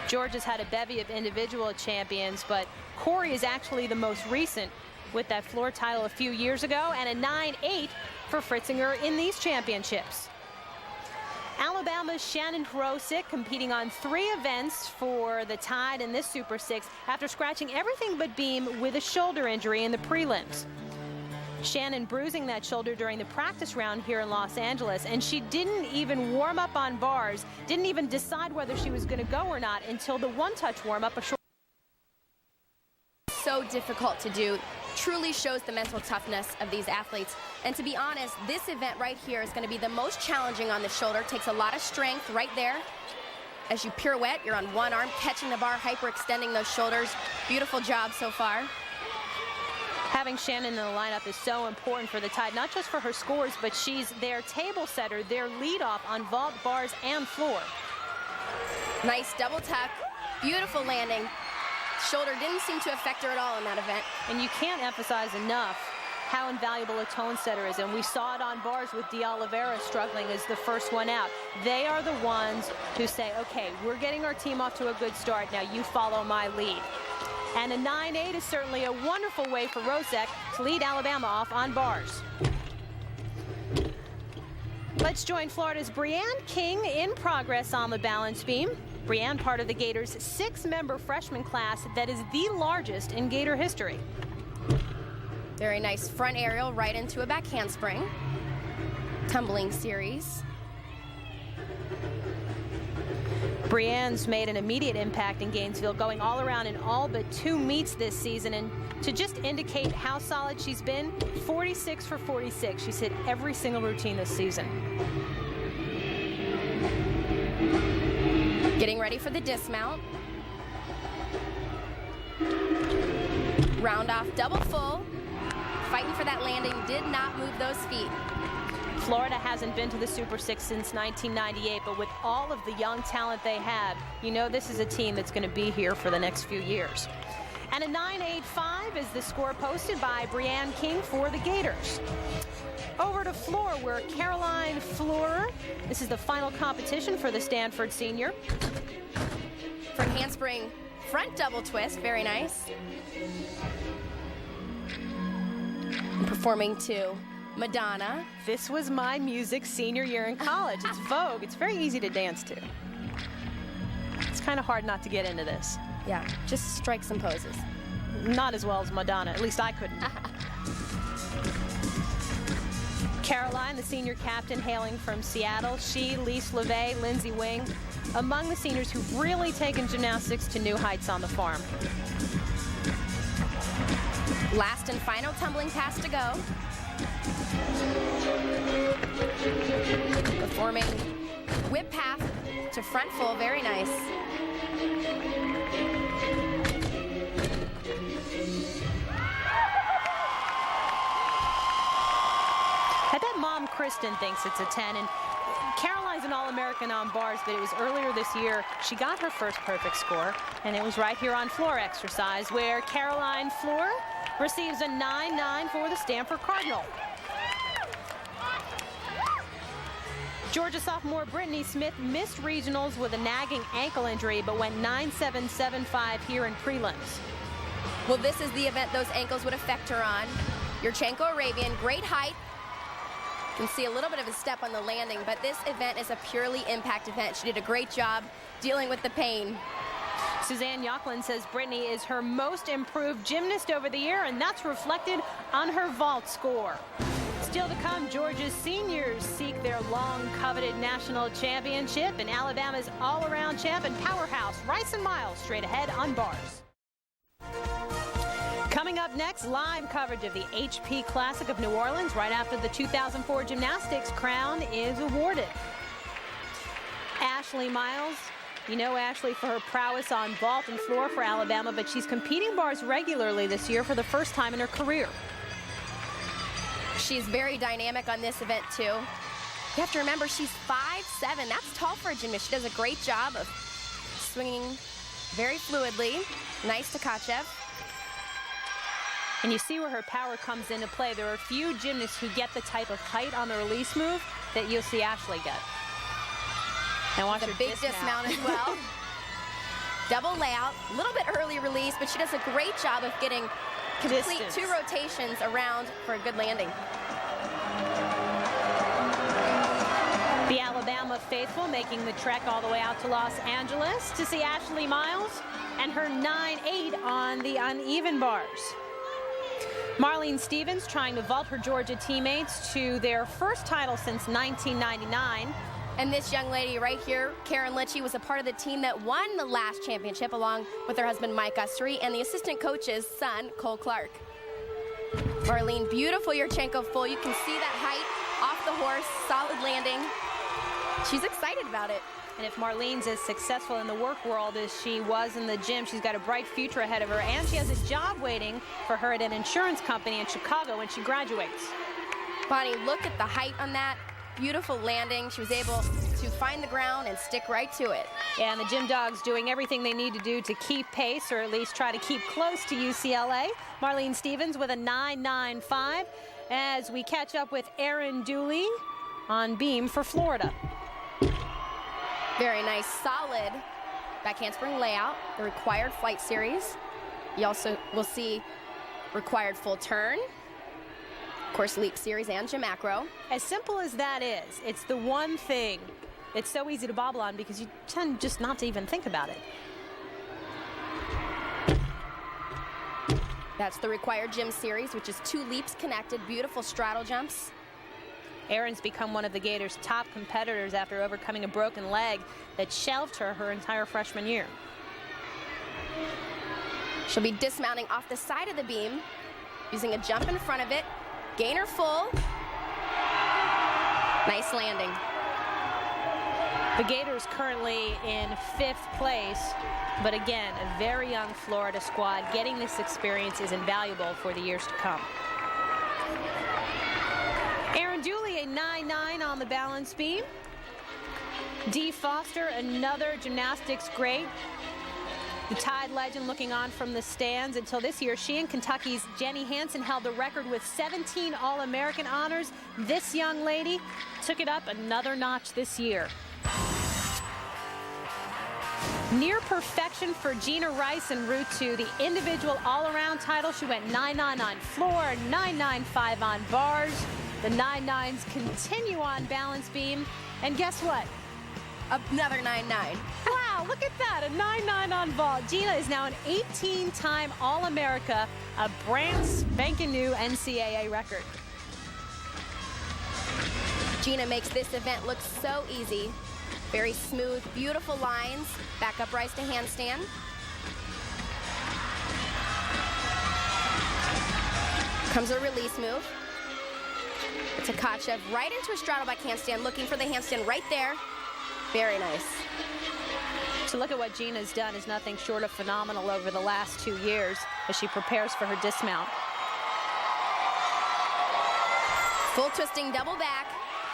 F: Georgia's had a bevy of individual champions, but Corey is actually the most recent with that floor title a few years ago, and a 9-8 for Fritzinger in these championships. Alabama's Shannon Hrosick competing on 3 events for the Tide in this Super 6 after scratching everything but beam with a shoulder injury in the prelims. Shannon bruising that shoulder during the practice round here in Los Angeles, and she didn't even warm up on bars, didn't even decide whether she was going to go or not until the one-touch warm-up.
G: So difficult to do. Truly shows the mental toughness of these athletes. And to be honest, this event right here is going to be the most challenging on the shoulder. Takes a lot of strength right there. As you pirouette, you're on one arm, catching the bar, hyperextending those shoulders. Beautiful job so far.
F: Having Shannon in the lineup is so important for the Tide, not just for her scores, but she's their table setter, their leadoff on vault, bars, and floor.
G: Nice double tuck. Beautiful landing. Shoulder didn't seem to affect her at all in that event.
F: And you can't emphasize enough how invaluable a tone setter is. And we saw it on bars with De Oliveira struggling as the first one out. They are the ones who say, okay, we're getting our team off to a good start. Now you follow my lead. And a 9-8 is certainly a wonderful way for Hrosick to lead Alabama off on bars. Let's join Florida's Breanne King in progress on the balance beam. Breanne, part of the Gators' 6-member freshman class that is the largest in Gator history.
G: Very nice front aerial right into a back handspring. Tumbling series.
F: Breanne's made an immediate impact in Gainesville, going all around in all but 2 meets this season. And to just indicate how solid she's been, 46 for 46. She's hit every single routine this season.
G: Getting ready for the dismount. Round off double full. Fighting for that landing, did not move those feet.
F: Florida hasn't been to the Super 6 since 1998, but with all of the young talent they have, you know this is a team that's going to be here for the next few years. And a 9.85 is the score posted by Breanne King for the Gators. Over to floor, where Caroline Fleurer, this is the final competition for the Stanford senior.
G: Front handspring, front double twist, very nice. And performing to Madonna.
F: This was my music senior year in college. It's Vogue. It's very easy to dance to. It's kind of hard not to get into this.
G: Yeah, just strike some poses.
F: Not as well as Madonna. At least I couldn't. Caroline, the senior captain, hailing from Seattle. She, Lise LeVay, Lindsay Wing, among the seniors who've really taken gymnastics to new heights on the farm.
G: Last and final tumbling pass to go. Performing whip half to front full, very nice.
F: I bet Mom Kristen thinks it's a 10, and Caroline's an All-American on bars, but it was earlier this year she got her first perfect score, and it was right here on floor exercise, where Caroline Fleurer receives a 9-9 for the Stanford Cardinal. Georgia sophomore Brittany Smith missed regionals with a nagging ankle injury, but went 9.775 here in prelims.
G: Well, this is the event those ankles would affect her on. Yurchenko Arabian, great height. You can see a little bit of a step on the landing, but this event is a purely impact event. She did a great job dealing with the pain.
F: Suzanne Yocklin says Brittany is her most improved gymnast over the year, and that's reflected on her vault score. Still to come, Georgia's seniors seek their long-coveted national championship, and Alabama's all-around champ and powerhouse Rice and Miles straight ahead on bars. Coming up next, live coverage of the HP Classic of New Orleans right after the 2004 Gymnastics crown is awarded. Ashley Miles, you know Ashley for her prowess on vault and floor for Alabama, but she's competing bars regularly this year for the first time in her career.
G: She's very dynamic on this event, too. You have to remember, she's 5'7". That's tall for a gymnast. She does a great job of swinging very fluidly. Nice to Tkachev.
F: And you see where her power comes into play. There are few gymnasts who get the type of height on the release move that you'll see Ashley get. And watch her
G: big dismount as well. Double layout, a little bit early release, but she does a great job of getting complete
F: Distance.
G: 2 rotations around for a good landing.
F: The Alabama faithful making the trek all the way out to Los Angeles to see Ashley Miles and her 9.8 on the uneven bars. Marlene Stevens trying to vault her Georgia teammates to their first title since 1999.
G: And this young lady right here, Karen Litchie, was a part of the team that won the last championship along with her husband Mike Ustery and the assistant coach's son, Cole Clark. Marlene, beautiful Yurchenko full. You can see that height off the horse, solid landing. She's excited about it.
F: And if Marlene's as successful in the work world as she was in the gym, she's got a bright future ahead of her, and she has a job waiting for her at an insurance company in Chicago when she graduates.
G: Bonnie, look at the height on that. Beautiful landing. She was able to find the ground and stick right to it.
F: Yeah, and the Gym Dogs doing everything they need to do to keep pace, or at least try to keep close to UCLA. Marlene Stevens with a 9.95 as we catch up with Erin Dooley on beam for Florida.
G: Very nice, solid back handspring layout, the required flight series. You also will see required full turn. Of course, leap series and gym macro.
F: As simple as that is, it's the one thing it's so easy to bobble on because you tend just not to even think about it.
G: That's the required gym series, which is 2 leaps connected, beautiful straddle jumps.
F: Erin's become one of the Gators' top competitors after overcoming a broken leg that shelved her entire freshman year.
G: She'll be dismounting off the side of the beam, using a jump in front of it. Gainer full. Nice landing.
F: The Gators currently in 5th place, but again, a very young Florida squad. Getting this experience is invaluable for the years to come. Erin Dooley, a 9.9 on the balance beam. Dee Foster, another gymnastics great. The Tide legend looking on from the stands until this year. She and Kentucky's Jenny Hansen held the record with 17 All-American honors. This young lady took it up another notch this year. Near perfection for Gina Rice en route to the individual all-around title. She went 9.9 on floor, 9.95 on bars. The 9.9s continue on balance beam. And guess what?
G: Another 9.9.
F: Wow, look at that, a 9.9 on vault. Gina is now an 18-time All-America, a brand spanking new NCAA record.
G: Gina makes this event look so easy. Very smooth, beautiful lines. Back up rise to handstand. Comes a release move. Tkachev right into a straddle back handstand, looking for the handstand right there. Very nice.
F: To look at what Gina's done is nothing short of phenomenal over the last 2 years as she prepares for her dismount.
G: Full twisting double back.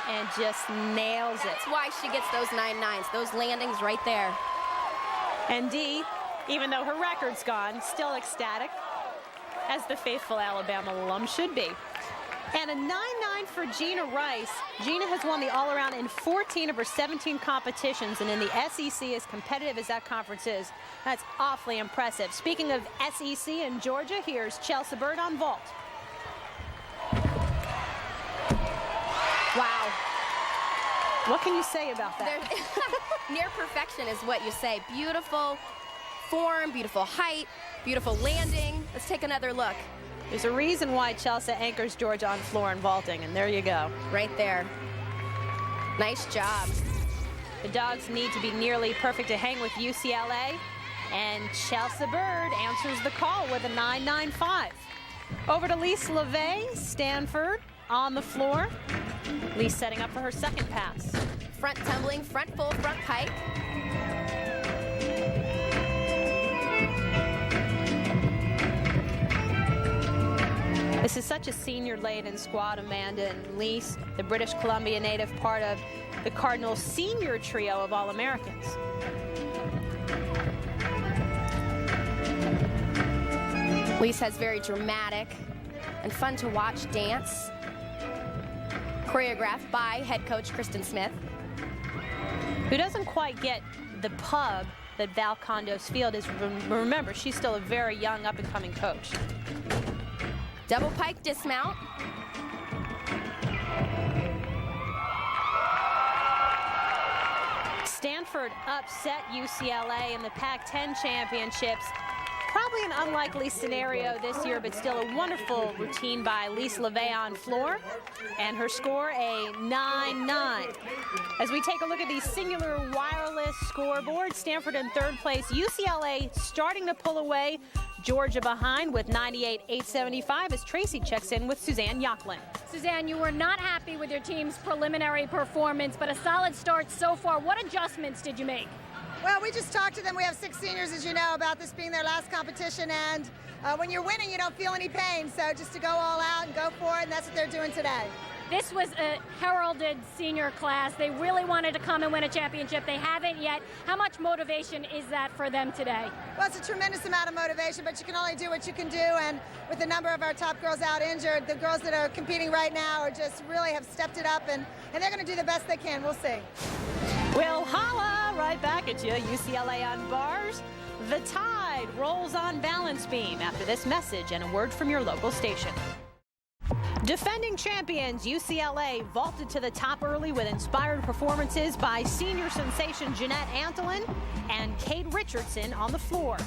F: And just nails it.
G: That's why she gets those 9.9s, those landings right there.
F: And Dee, even though her record's gone, still ecstatic, as the faithful Alabama alum should be. And a 9.9 for Gina Rice. Gina has won the all-around in 14 of her 17 competitions, and in the SEC, as competitive as that conference is, that's awfully impressive. Speaking of SEC and Georgia, here's Chelsea Bird on vault. What can you say about that?
G: Near perfection is what you say. Beautiful form, beautiful height, beautiful landing. Let's take another look.
F: There's a reason why Chelsea anchors Georgia on floor and vaulting, and there you go.
G: Right there. Nice job.
F: The Dogs need to be nearly perfect to hang with UCLA, and Chelsea Bird answers the call with a 9.95. Over to Lise LeVay, Stanford on the floor. Lise setting up for her second pass.
G: Front tumbling, front full, front pike.
F: This is such a senior-laden squad, Amanda, and Lise, the British Columbia native, part of the Cardinals' senior trio of All-Americans.
G: Lise has very dramatic and fun to watch dance, choreographed by head coach Kristen Smith.
F: Who doesn't quite get the pub that Val Condos Field is. Remember, she's still a very young, up-and-coming coach.
G: Double pike dismount.
F: Stanford upset UCLA in the Pac-10 championships. Probably an unlikely scenario this year, but still a wonderful routine by Lise LeVay on floor. And her score, a 9-9. As we take a look at the singular wireless scoreboard, Stanford in third place, UCLA starting to pull away, Georgia behind with 98.875 as Tracy checks in with Suzanne Yocklin.
K: Suzanne, you were not happy with your team's preliminary performance, but a solid start so far. What adjustments did you make?
S: Well, we just talked to them. We have 6 seniors, as you know, about this being their last competition, and when you're winning, you don't feel any pain, so just to go all out and go for it, and that's what they're doing today.
K: This was a heralded senior class. They really wanted to come and win a championship. They haven't yet. How much motivation is that for them today?
S: Well, it's a tremendous amount of motivation, but you can only do what you can do, and with the number of our top girls out injured, the girls that are competing right now are just really have stepped it up, and they're going to do the best they can. We'll see.
F: We'll holla right back at you. UCLA on bars. The Tide rolls on balance beam after this message and a word from your local station. Defending champions UCLA vaulted to the top early with inspired performances by senior sensation Jeanette Antolin and Kate Richardson on the floor.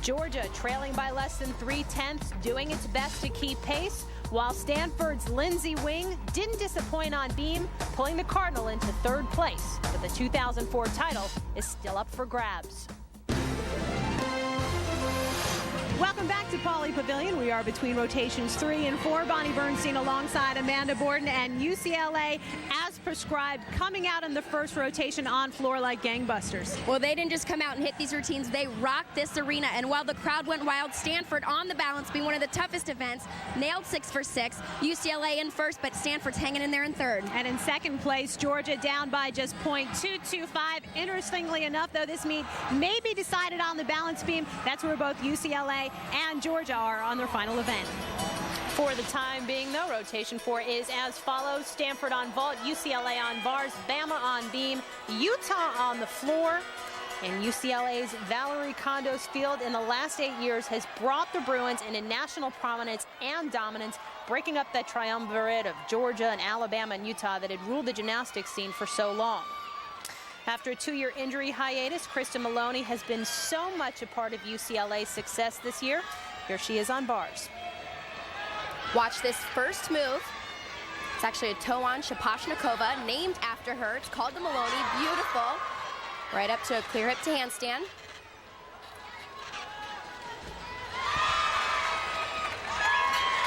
F: Georgia trailing by less than 3/10, doing its best to keep pace, while Stanford's Lindsay Wing didn't disappoint on beam, pulling the Cardinal into third place. But the 2004 title is still up for grabs. Welcome back to Pauley Pavilion. We are between rotations 3 and 4. Bonnie Bernstein alongside Amanda Borden, and UCLA, as prescribed, coming out in the first rotation on floor like gangbusters.
G: Well, they didn't just come out and hit these routines. They rocked this arena, and while the crowd went wild, Stanford on the balance being one of the toughest events, nailed 6 for 6. UCLA in first, but Stanford's hanging in there in third.
F: And in second place, Georgia down by just .225. Interestingly enough, though, this meet may be decided on the balance beam. That's where both UCLA and Georgia are on their final event. For the time being, though, rotation 4 is as follows. Stanford on vault, UCLA on bars, Bama on beam, Utah on the floor. And UCLA's Valerie Condos Field in the last 8 years has brought the Bruins into national prominence and dominance, breaking up that triumvirate of Georgia and Alabama and Utah that had ruled the gymnastics scene for so long. After a 2-year injury hiatus, Kristen Maloney has been so much a part of UCLA's success this year. Here she is on bars.
G: Watch this first move. It's actually a toe-on Shaposhnikova, named after her. It's called the Maloney. Beautiful. Right up to a clear hip to handstand.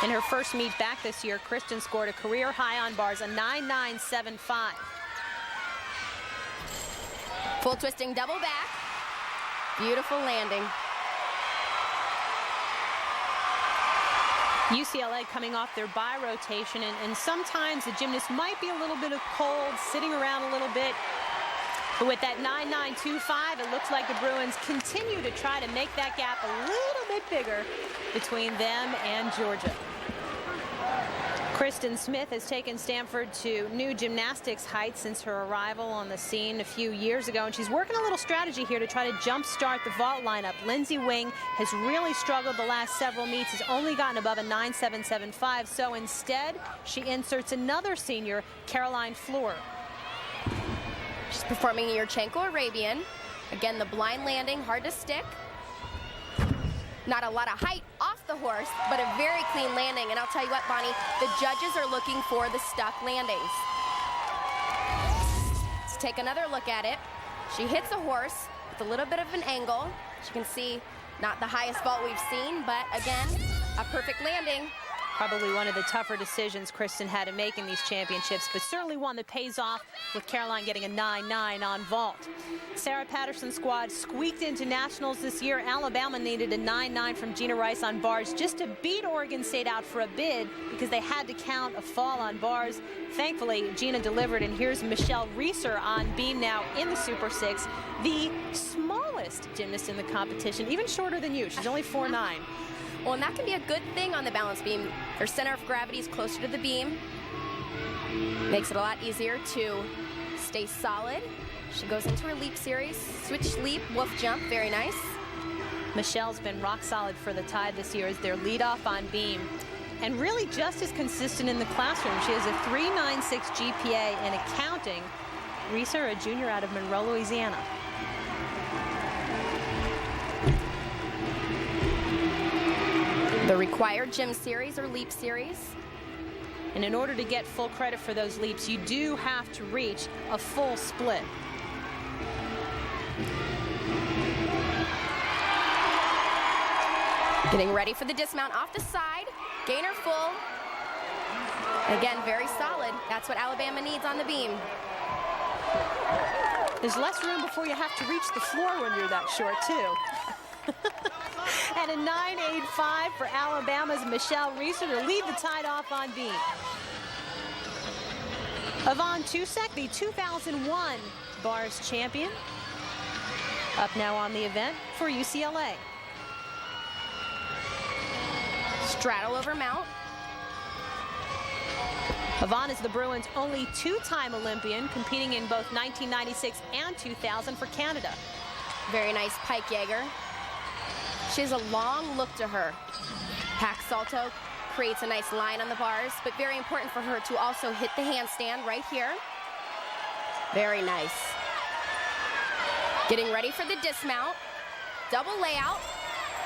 F: In her first meet back this year, Kristen scored a career high on bars, a 9.975.
G: Full twisting double back. Beautiful landing.
F: UCLA coming off their bye rotation, and sometimes the gymnast might be a little bit of cold, sitting around a little bit. But with that 9.925, it looks like the Bruins continue to try to make that gap a little bit bigger between them and Georgia. Kristen Smith has taken Stanford to new gymnastics heights since her arrival on the scene a few years ago, and she's working a little strategy here to try to jumpstart the vault lineup. Lindsay Wing has really struggled the last several meets, has only gotten above a 9.775, so instead she inserts another senior, Caroline Fleur.
G: She's performing a Yurchenko Arabian. Again, the blind landing, hard to stick. Not a lot of height off the horse, but a very clean landing. And I'll tell you what, Bonnie, the judges are looking for the stuck landings. Let's take another look at it. She hits a horse with a little bit of an angle. As you can see, not the highest vault we've seen, but again, a perfect landing.
F: Probably one of the tougher decisions Kristen had to make in these championships, but certainly one that pays off with Caroline getting a 9.9 on vault. Sarah Patterson's squad squeaked into nationals this year. Alabama needed a 9.9 from Gina Rice on bars just to beat Oregon State out for a bid because they had to count a fall on bars. Thankfully, Gina delivered, and here's Michelle Reeser on beam now in the Super 6, the smallest gymnast in the competition, even shorter than you. She's only 4'9".
G: Well, and that can be a good thing on the balance beam. Her center of gravity is closer to the beam. Makes it a lot easier to stay solid. She goes into her leap series. Switch leap, wolf jump, very nice.
F: Michelle's been rock solid for the Tide this year as their leadoff on beam. And really just as consistent in the classroom. She has a 3.96 GPA and accounting. Reeser, a junior out of Monroe, Louisiana.
G: The required gym series or leap series.
F: And in order to get full credit for those leaps, you do have to reach a full split.
G: Getting ready for the dismount off the side. Gainer full. Again, very solid. That's what Alabama needs on the beam.
F: There's less room before you have to reach the floor when you're that short, too. And a 9.85 for Alabama's Michelle Reeser to lead the Tide off on beam. Yvonne Tusek, the 2001 bars champion, up now on the event for UCLA.
G: Straddle over mount.
F: Yvonne is the Bruins' only two-time Olympian, competing in both 1996 and 2000 for Canada.
G: Very nice pike Jaeger. She has a long look to her. Hack salto creates a nice line on the bars, but very important for her to also hit the handstand right here. Very nice. Getting ready for the dismount. Double layout.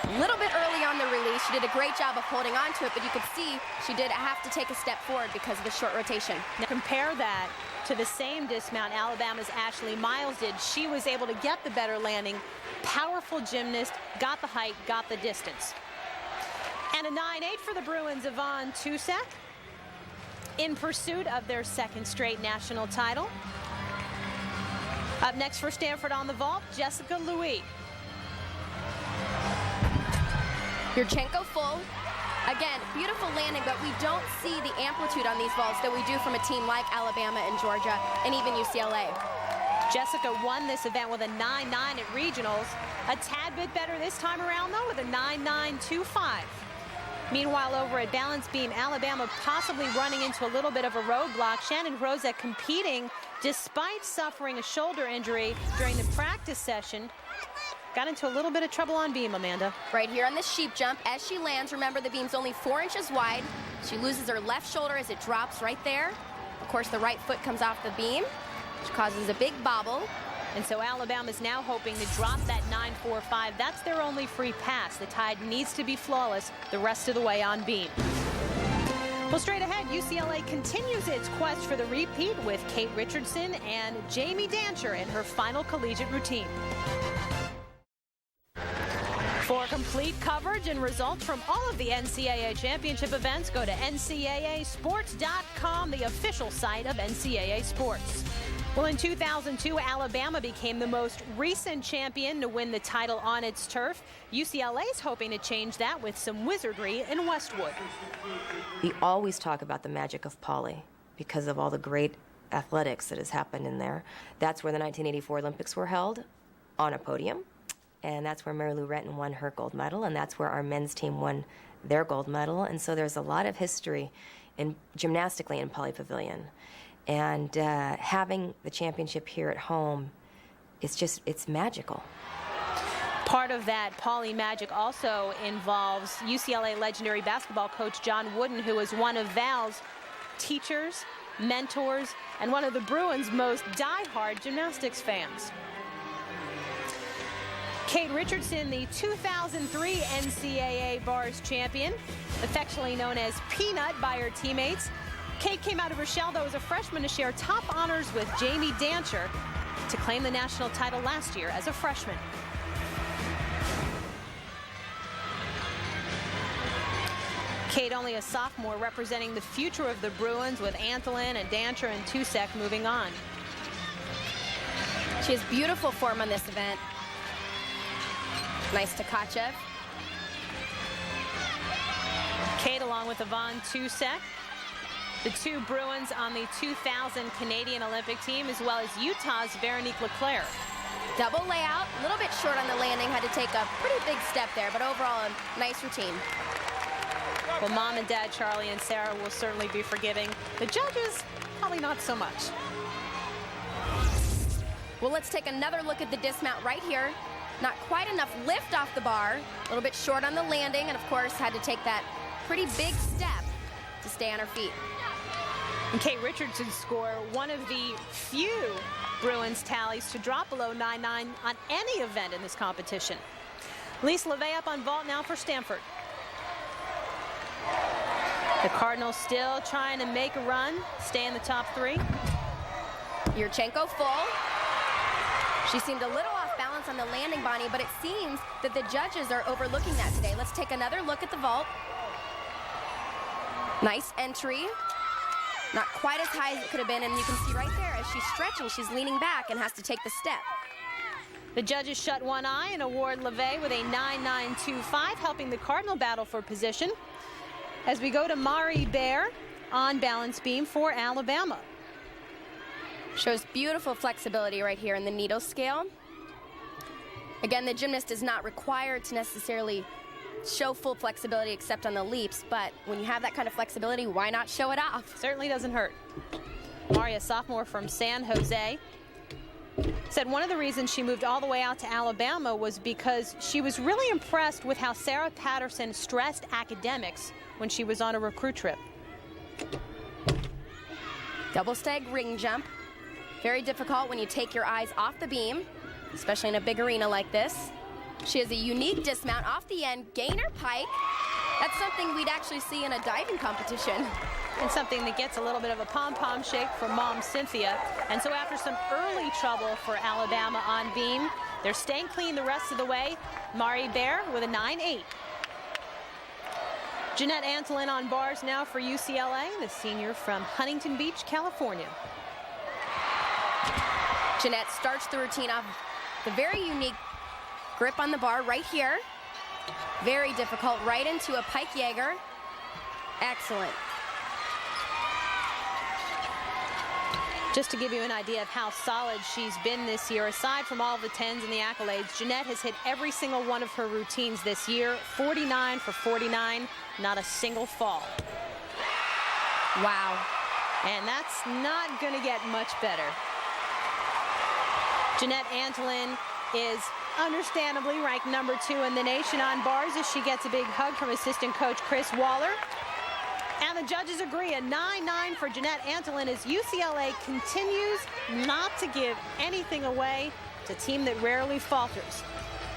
G: A little bit early on the release. She did a great job of holding on to it, but you could see she did have to take a step forward because of the short rotation.
F: Now compare that to the same dismount Alabama's Ashley Miles did. She was able to get the better landing. Powerful gymnast, got the height, got the distance. And a 9.8 for the Bruins, Yvonne Tusek, in pursuit of their second straight national title. Up next for Stanford on the vault, Jessica Louis.
G: Yurchenko full. Again, beautiful landing, but we don't see the amplitude on these vaults that we do from a team like Alabama and Georgia and even UCLA.
F: Jessica won this event with a 9.9 at regionals. A tad bit better this time around, though, with a 9.925. Meanwhile, over at balance beam, Alabama possibly running into a little bit of a roadblock. Shannon Rozek competing despite suffering a shoulder injury during the practice session. Got into a little bit of trouble on beam, Amanda.
G: Right here on the sheep jump, as she lands, remember the beam's only 4 inches wide. She loses her left shoulder as it drops right there. Of course, the right foot comes off the beam, which causes a big bobble.
F: And so Alabama's now hoping to drop that 9.45. That's their only free pass. The Tide needs to be flawless the rest of the way on beam. Well, straight ahead, UCLA continues its quest for the repeat with Kate Richardson and Jamie Dancher in her final collegiate routine. For complete coverage and results from all of the NCAA championship events, go to ncaasports.com, the official site of NCAA Sports. Well, in 2002, Alabama became the most recent champion to win the title on its turf. UCLA is hoping to change that with some wizardry in Westwood.
N: We always talk about the magic of Pauley because of all the great athletics that has happened in there. That's where the 1984 Olympics were held, on a podium. And that's where Mary Lou Retton won her gold medal, and that's where our men's team won their gold medal. And so there's a lot of history gymnastically in Poly Pavilion. And having the championship here at home, it's magical.
F: Part of that Poly magic also involves UCLA legendary basketball coach John Wooden, who is one of Val's teachers, mentors, and one of the Bruins' most diehard gymnastics fans. Kate Richardson, the 2003 NCAA bars champion, affectionately known as Peanut by her teammates. Kate came out of Rochelle, though, as a freshman to share top honors with Jamie Dancher to claim the national title last year as a freshman. Kate, only a sophomore, representing the future of the Bruins with Antolin and Dancher and Tusek moving on.
G: She has beautiful form on this event. Nice to Tkachev.
F: Kate along with Yvonne Tusek, the two Bruins on the 2000 Canadian Olympic team, as well as Utah's Veronique Leclerc.
G: Double layout, a little bit short on the landing, had to take a pretty big step there, but overall a nice routine.
F: Well, Mom and Dad, Charlie and Sarah, will certainly be forgiving. The judges, probably not so much.
G: Well, let's take another look at the dismount right here. Not quite enough lift off the bar, a little bit short on the landing, and of course had to take that pretty big step to stay on her feet.
F: And Kate Richardson's score, one of the few Bruins tallies to drop below 9.9 on any event in this competition. Lise LeVay up on vault now for Stanford. The Cardinals still trying to make a run, stay in the top three.
G: Yurchenko full. She seemed a little off balance on the landing, Bonnie, but it seems that the judges are overlooking that today. Let's take another look at the vault. Nice entry. Not quite as high as it could have been, and you can see right there as she's stretching, she's leaning back and has to take the step.
F: The judges shut one eye and award LeVay with a 9.925, helping the Cardinal battle for position. As we go to Mari Bear on balance beam for Alabama.
G: Shows beautiful flexibility right here in the needle scale. Again, the gymnast is not required to necessarily show full flexibility except on the leaps, but when you have that kind of flexibility, why not show it off?
F: Certainly doesn't hurt. Mari, a sophomore from San Jose, said one of the reasons she moved all the way out to Alabama was because she was really impressed with how Sarah Patterson stressed academics when she was on a recruit trip.
G: Double stag ring jump. Very difficult when you take your eyes off the beam, especially in a big arena like this. She has a unique dismount off the end, gainer pike. That's something we'd actually see in a diving competition.
F: And something that gets a little bit of a pom-pom shake for Mom Cynthia. And so after some early trouble for Alabama on beam, they're staying clean the rest of the way. Mari Bear with a 9.8. Jeanette Antolin on bars now for UCLA, the senior from Huntington Beach, California.
G: Jeanette starts the routine off the very unique grip on the bar right here. Very difficult, right into a pike Jaeger. Excellent.
F: Just to give you an idea of how solid she's been this year, aside from all the 10s and the accolades, Jeanette has hit every single one of her routines this year. 49 for 49, not a single fall.
G: Wow.
F: And that's not going to get much better. Jeanette Antolin is understandably ranked number 2 in the nation on bars as she gets a big hug from assistant coach Chris Waller. And the judges agree, a 9.9 for Jeanette Antolin as UCLA continues not to give anything away. It's a team that rarely falters.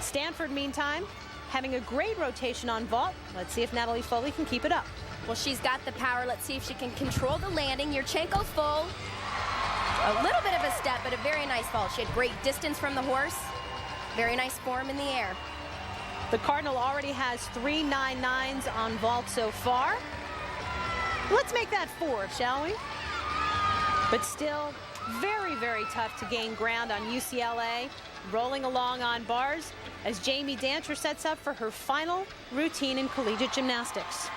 F: Stanford, meantime, having a great rotation on vault. Let's see if Natalie Foley can keep it up.
G: Well, she's got the power. Let's see if she can control the landing. Yurchenko full. A little bit of a step, but a very nice fall. She had great distance from the horse. Very nice form in the air.
F: The Cardinal already has 3 9.9s on vault so far. Let's make that 4, shall we? But still, very, very tough to gain ground on UCLA. Rolling along on bars as Jamie Dancher sets up for her final routine in collegiate gymnastics.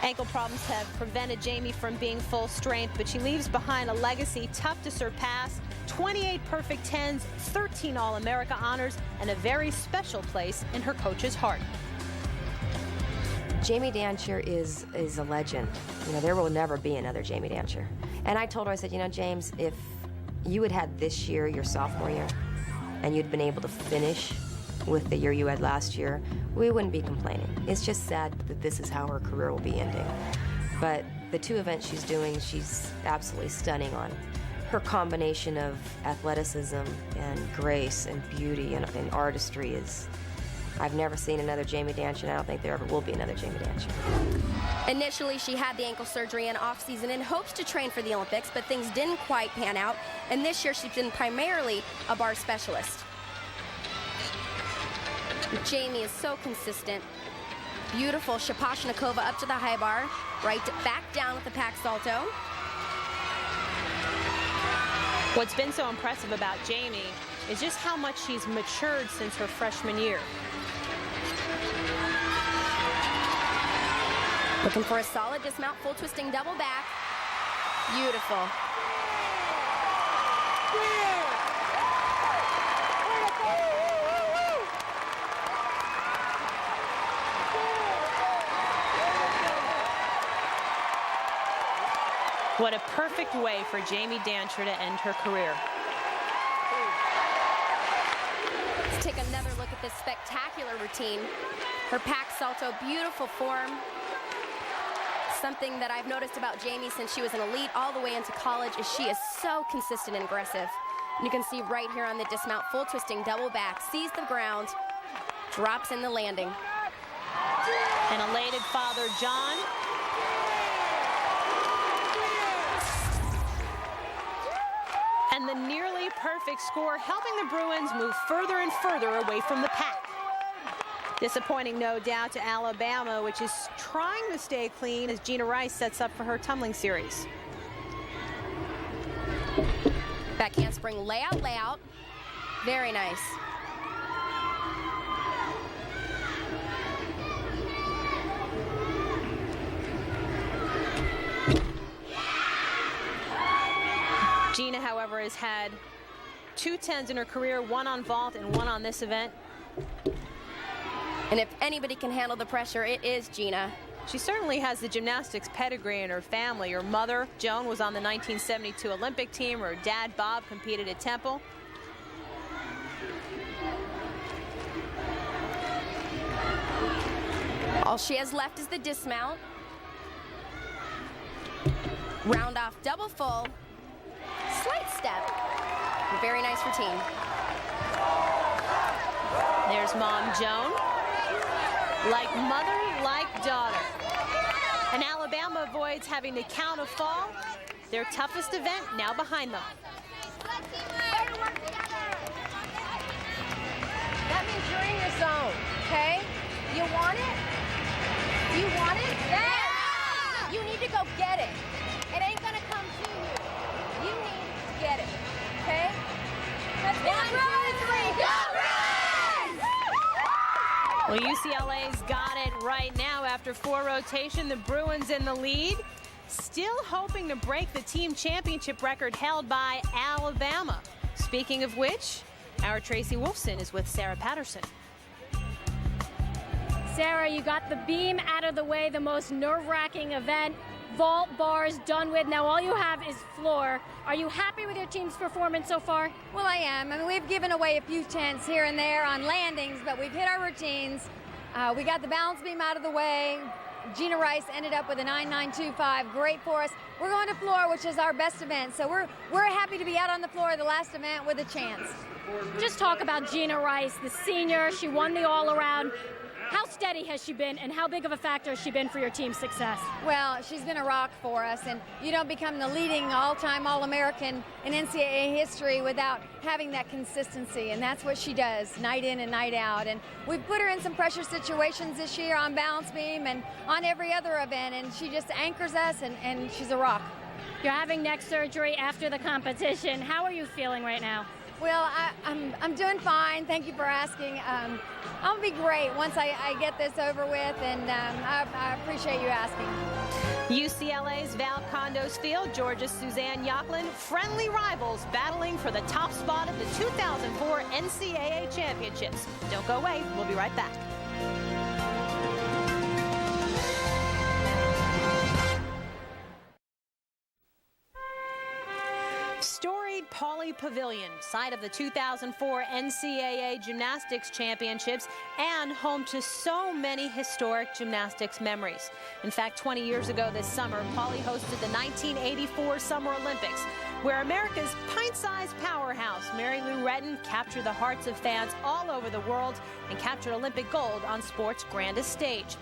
F: Ankle problems have prevented Jamie from being full strength, but she leaves behind a legacy tough to surpass. 28 perfect 10s, 13 All-America honors, and a very special place in her coach's heart.
N: Jamie Dancher is a legend. You know, there will never be another Jamie Dancher. And I told her, I said, you know, James, if you had had this year, your sophomore year, and you'd been able to finish with the year you had last year, we wouldn't be complaining. It's just sad that this is how her career will be ending. But the 2 events she's doing, she's absolutely stunning on. Her combination of athleticism and grace and beauty and artistry is, I've never seen another Jamie Dancher, and I don't think there ever will be another Jamie Dancher.
G: Initially, she had the ankle surgery in off-season in hopes to train for the Olympics, but things didn't quite pan out, and this year she's been primarily a bar specialist. Jamie is so consistent. Beautiful Shaposhnikova up to the high bar, right back down with the pack salto.
F: What's been so impressive about Jamie is just how much she's matured since her freshman year.
G: Looking for a solid dismount, full twisting double back. Beautiful.
F: What a perfect way for Jamie Dancher to end her career.
G: Let's take another look at this spectacular routine. Her pack salto, beautiful form. Something that I've noticed about Jamie since she was an elite all the way into college is she is so consistent and aggressive. And you can see right here on the dismount, full twisting double back, sees the ground, drops in the landing.
F: An elated father, John. And the nearly perfect score helping the Bruins move further and further away from the pack. Disappointing, no doubt, to Alabama, which is trying to stay clean as Gina Rice sets up for her tumbling series.
G: Back handspring, layout, layout. Very nice.
F: Gina, however, has had 2 10s in her career, 1 on vault and 1 on this event.
G: And if anybody can handle the pressure, it is Gina.
F: She certainly has the gymnastics pedigree in her family. Her mother, Joan, was on the 1972 Olympic team. Her dad, Bob, competed at Temple.
G: All she has left is the dismount. Round off double full. Slight step. Very nice routine.
F: There's Mom Joan. Like mother, like daughter. And Alabama avoids having to count a fall. Their toughest event now behind them.
T: That means you're in your zone, okay? You want it? You want it? Yeah! You need to go get it. It ain't gonna come to you. You need to get it, okay? Let's go, 1, 2, 3, go!
F: Well, UCLA's got it right now after 4 rotation. The Bruins in the lead. Still hoping to break the team championship record held by Alabama. Speaking of which, our Tracy Wolfson is with Sarah Patterson.
K: Sarah, you got the beam out of the way, the most nerve-wracking event. Vault bars done with. Now all you have is floor. Are you happy with your team's performance so far?
U: Well, I am. I mean, we've given away a few tenths here and there on landings, but we've hit our routines. We got the balance beam out of the way. Gina Rice ended up with a 9.925. Great for us. We're going to floor, which is our best event. So we're happy to be out on the floor the last event with a chance.
K: Just talk about Gina Rice, the senior. She won the all-around. How steady has she been, and how big of a factor has she been for your team's success?
U: Well, she's been a rock for us, and you don't become the leading all-time All-American in NCAA history without having that consistency, and that's what she does, night in and night out. And we've put her in some pressure situations this year on balance beam and on every other event, and she just anchors us, and she's a rock.
K: You're having neck surgery after the competition. How are you feeling right now?
U: Well, I'm doing fine. Thank you for asking. I'll be great once I get this over with, and I appreciate you asking.
F: UCLA's Val Condos Field, Georgia's Suzanne Yocklin, friendly rivals battling for the top spot of the 2004 NCAA championships. Don't go away. We'll be right back. Pauley Pavilion, site of the 2004 NCAA Gymnastics Championships and home to so many historic gymnastics memories. In fact, 20 years ago this summer, Pauley hosted the 1984 Summer Olympics, where America's pint-sized powerhouse, Mary Lou Retton, captured the hearts of fans all over the world and captured Olympic gold on sport's grandest stage.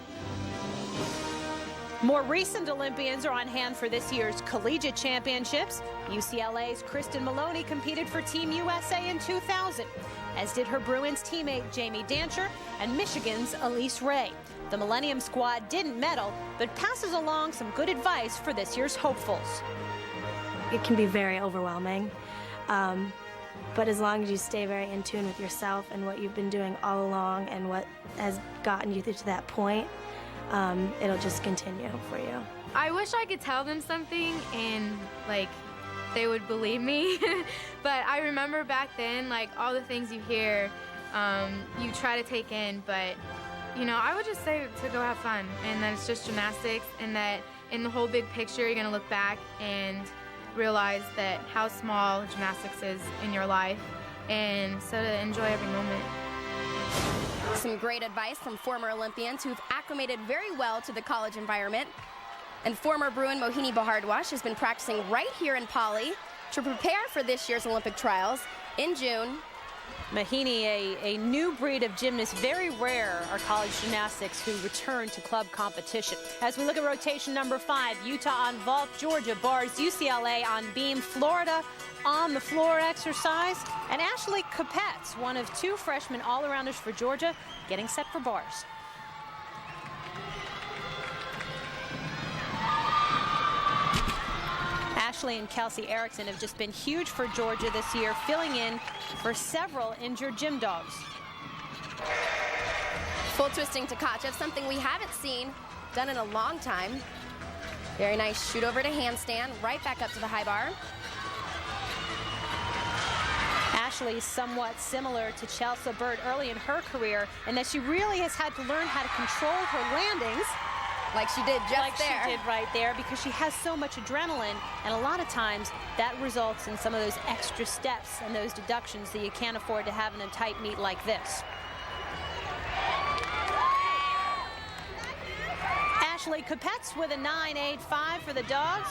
F: More recent Olympians are on hand for this year's collegiate championships. UCLA's Kristen Maloney competed for Team USA in 2000, as did her Bruins teammate Jamie Dancher and Michigan's Elise Ray. The Millennium Squad didn't medal, but passes along some good advice for this year's hopefuls.
R: It can be very overwhelming, but as long as you stay very in tune with yourself and what you've been doing all along and what has gotten you to that point, it'll just continue for you.
D: I wish I could tell them something and like they would believe me. But I remember back then, like all the things you hear, you try to take in, but you know, I would just say to go have fun, and that it's just gymnastics, and that in the whole big picture, you're gonna look back and realize that how small gymnastics is in your life, and so to enjoy every moment.
G: Some great advice from former Olympians who've acclimated very well to the college environment. And former Bruin Mohini Bahardwaj has been practicing right here in Pauley to prepare for this year's Olympic trials in June.
F: Mohini, a new breed of gymnasts. Very rare are college gymnastics who return to club competition. As we look at rotation number 5, Utah on vault, Georgia bars, UCLA on beam, Florida on the floor exercise, and Ashley Capetz, one of 2 freshman all-arounders for Georgia, getting set for bars. Ashley and Kelsey Erickson have just been huge for Georgia this year, filling in for several injured gym dogs.
G: Full twisting to Kachev, something we haven't seen done in a long time. Very nice shoot over to handstand, right back up to the high bar.
F: Ashley is somewhat similar to Chelsea Bird early in her career, in that she really has had to learn how to control her landings.
G: Like she did just there.
F: Like she did right there, because she has so much adrenaline, and a lot of times that results in some of those extra steps and those deductions that you can't afford to have in a tight meet like this. Ashley Capetz with a 9.85 for the dogs.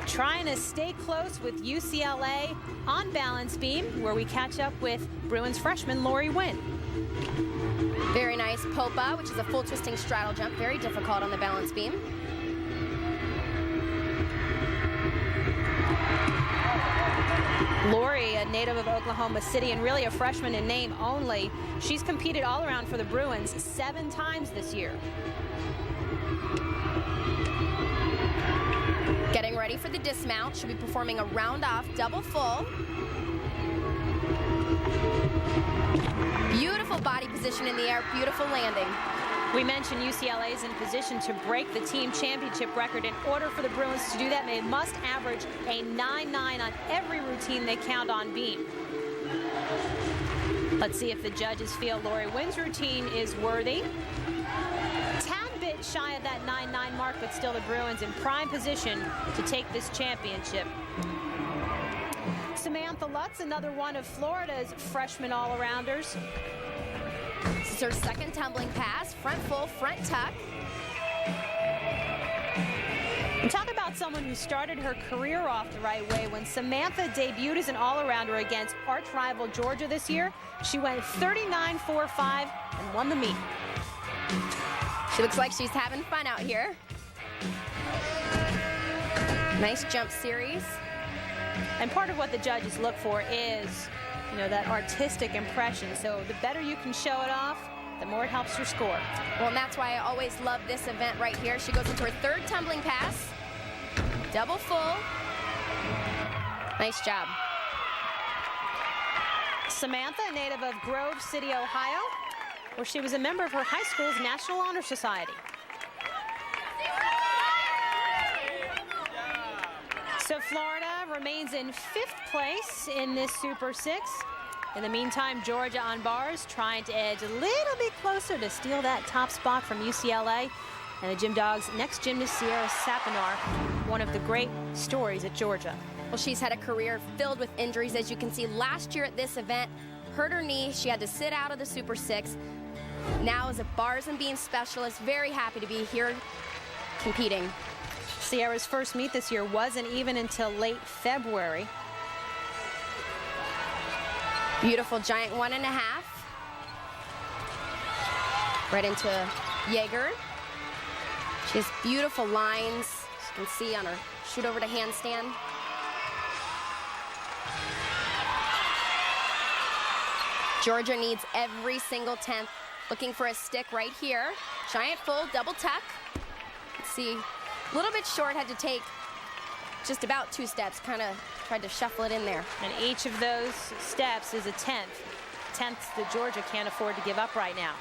F: Trying to stay close with UCLA on balance beam, where we catch up with Bruins freshman Lori Wynn.
G: Very nice popa, which is a full twisting straddle jump, very difficult on the balance beam.
F: Lori, a native of Oklahoma City and really a freshman in name only. She's competed all around for the Bruins 7 times this year.
G: Getting ready for the dismount. She'll be performing a round off double full. Beautiful body position in the air, beautiful landing.
F: We mentioned UCLA is in position to break the team championship record. In order for the Bruins to do that, they must average a 9.9 on every routine they count on beam. Let's see if the judges feel Lori Wynn's routine is worthy. Tad bit shy of that 9.9 mark, but still the Bruins in prime position to take this championship. Samantha Lutz, another one of Florida's freshman all-arounders.
G: This is her second tumbling pass, front full, front tuck.
F: And talk about someone who started her career off the right way. When Samantha debuted as an all-arounder against arch rival Georgia this year, she went 39.45 and won the meet.
G: She looks like she's having fun out here. Nice jump series.
F: And part of what the judges look for is, you know, that artistic impression. So the better you can show it off, the more it helps your score.
G: Well, and that's why I always love this event right here. She goes into her third tumbling pass. Double full. Nice job.
F: Samantha, a native of Grove City, Ohio, where she was a member of her high school's National Honor Society. So Florida remains in 5th place in this Super 6. In the meantime, Georgia on bars, trying to edge a little bit closer to steal that top spot from UCLA. And the Gym Dogs' next gymnast, Sierra Sapinar, one of the great stories at Georgia.
G: Well, she's had a career filled with injuries, as you can see. Last year at this event, hurt her knee. She had to sit out of the Super 6. Now as a bars and beam specialist, very happy to be here competing.
F: Sierra's first meet this year wasn't even until late February.
G: Beautiful giant 1.5. Right into Jaeger. She has beautiful lines, as you can see on her shoot over to handstand. Georgia needs every single 10th. Looking for a stick right here. Giant full double tuck. Let's see, a little bit short, had to take just about 2 steps, kind of tried to shuffle it in there.
F: And each of those steps is a 10th. 10ths that Georgia can't afford to give up right now.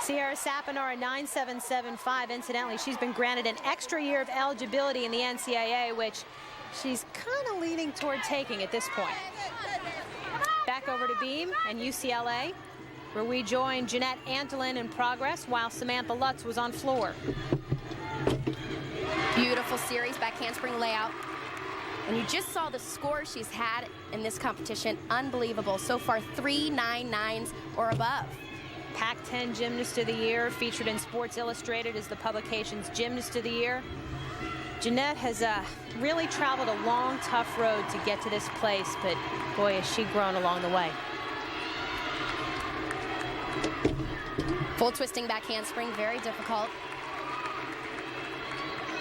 F: Sierra Sapinara, 9.775. Incidentally, she's been granted an extra year of eligibility in the NCAA, which she's kind of leaning toward taking at this point. Back over to beam and UCLA, where we joined Jeanette Antolin in progress while Samantha Lutz was on floor.
G: Beautiful series, back handspring layout. And you just saw the score she's had in this competition. Unbelievable. So far, 3 9.9s or above.
F: Pac-10 Gymnast of the Year, featured in Sports Illustrated as the publication's Gymnast of the Year. Jeanette has really traveled a long, tough road to get to this place, but boy, has she grown along the way.
G: Full twisting back handspring, very difficult.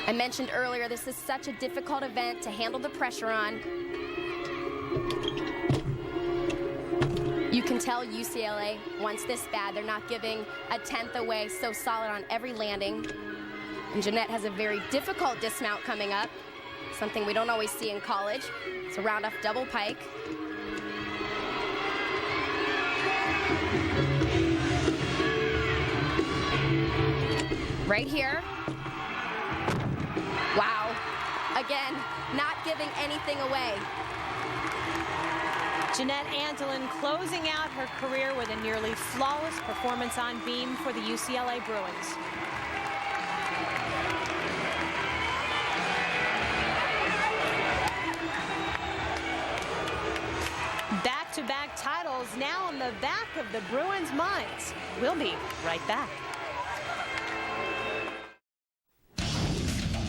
G: I mentioned earlier, this is such a difficult event to handle the pressure on. You can tell UCLA wants this bad. They're not giving a 10th away, so solid on every landing. And Jeanette has a very difficult dismount coming up, something we don't always see in college. It's a round off double pike. Right here. Wow. Again, not giving anything away.
F: Jeanette Antolin closing out her career with a nearly flawless performance on beam for the UCLA Bruins. Back-to-back titles now on the back of the Bruins' minds. We'll be right back.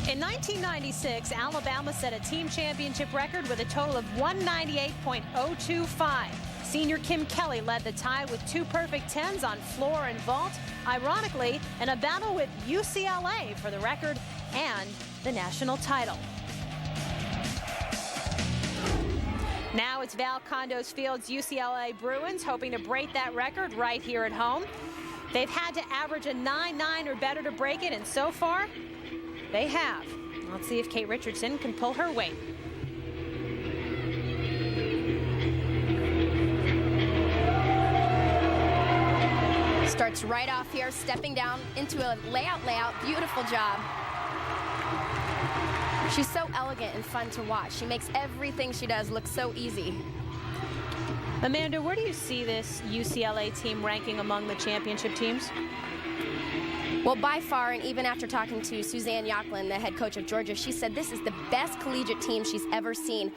F: In 1996, Alabama set a team championship record with a total of 198.025. Senior Kim Kelly led the tie with 2 perfect 10s on floor and vault, ironically, in a battle with UCLA for the record and the national title. Now it's Val Condos Field's UCLA Bruins hoping to break that record right here at home. They've had to average a 9.9 or better to break it, and so far, they have. Let's see if Kate Richardson can pull her weight.
G: Starts right off here, stepping down into a layout. Beautiful job. She's so elegant and fun to watch. She makes everything she does look so easy.
F: Amanda, where do you see this UCLA team ranking among the championship teams?
G: Well, by far, and even after talking to Suzanne Yocklin, the head coach of Georgia, she said this is the best collegiate team she's ever seen.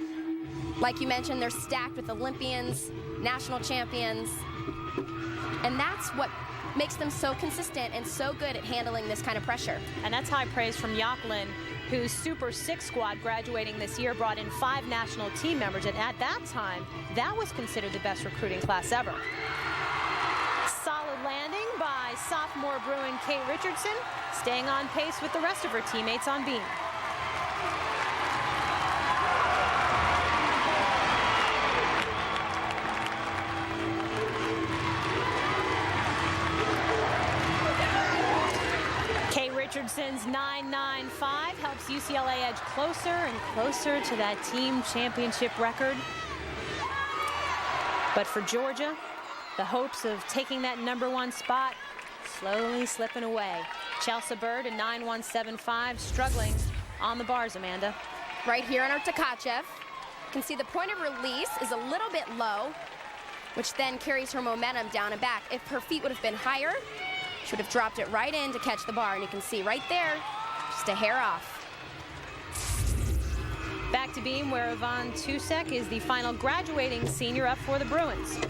G: Like you mentioned, they're stacked with Olympians, national champions, and that's what makes them so consistent and so good at handling this kind of pressure.
F: And that's high praise from Yocklin, whose Super 6 squad graduating this year brought in 5 national team members, and at that time, that was considered the best recruiting class ever. Solid landing by sophomore Bruin Kate Richardson, staying on pace with the rest of her teammates on beam. Kate Richardson's 9.95 helps UCLA edge closer and closer to that team championship record. But for Georgia, the hopes of taking that #1 spot slowly slipping away. Chelsea Bird, a 9.175, struggling on the bars, Amanda.
G: Right here on her Tkachev. You can see the point of release is a little bit low, which then carries her momentum down and back. If her feet would have been higher, she would have dropped it right in to catch the bar. And you can see right there, just a hair off.
F: Back to beam where Yvonne Tusek is the final graduating senior up for the Bruins.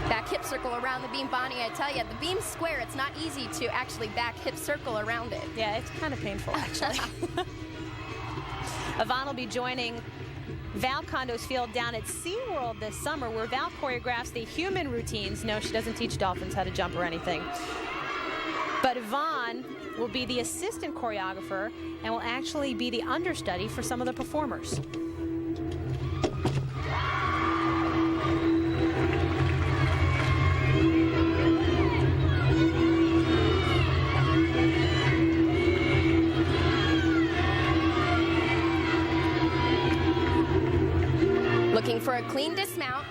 G: Back hip circle around the beam. Bonnie, I tell you, the beam's square. It's not easy to actually back hip circle around it.
F: Yeah, it's kind of painful, actually. Yvonne will be joining Val Condos Field down at SeaWorld this summer, where Val choreographs the human routines. No, she doesn't teach dolphins how to jump or anything. But Yvonne will be the assistant choreographer and will actually be the understudy for some of the performers.
G: Looking for a clean dismount.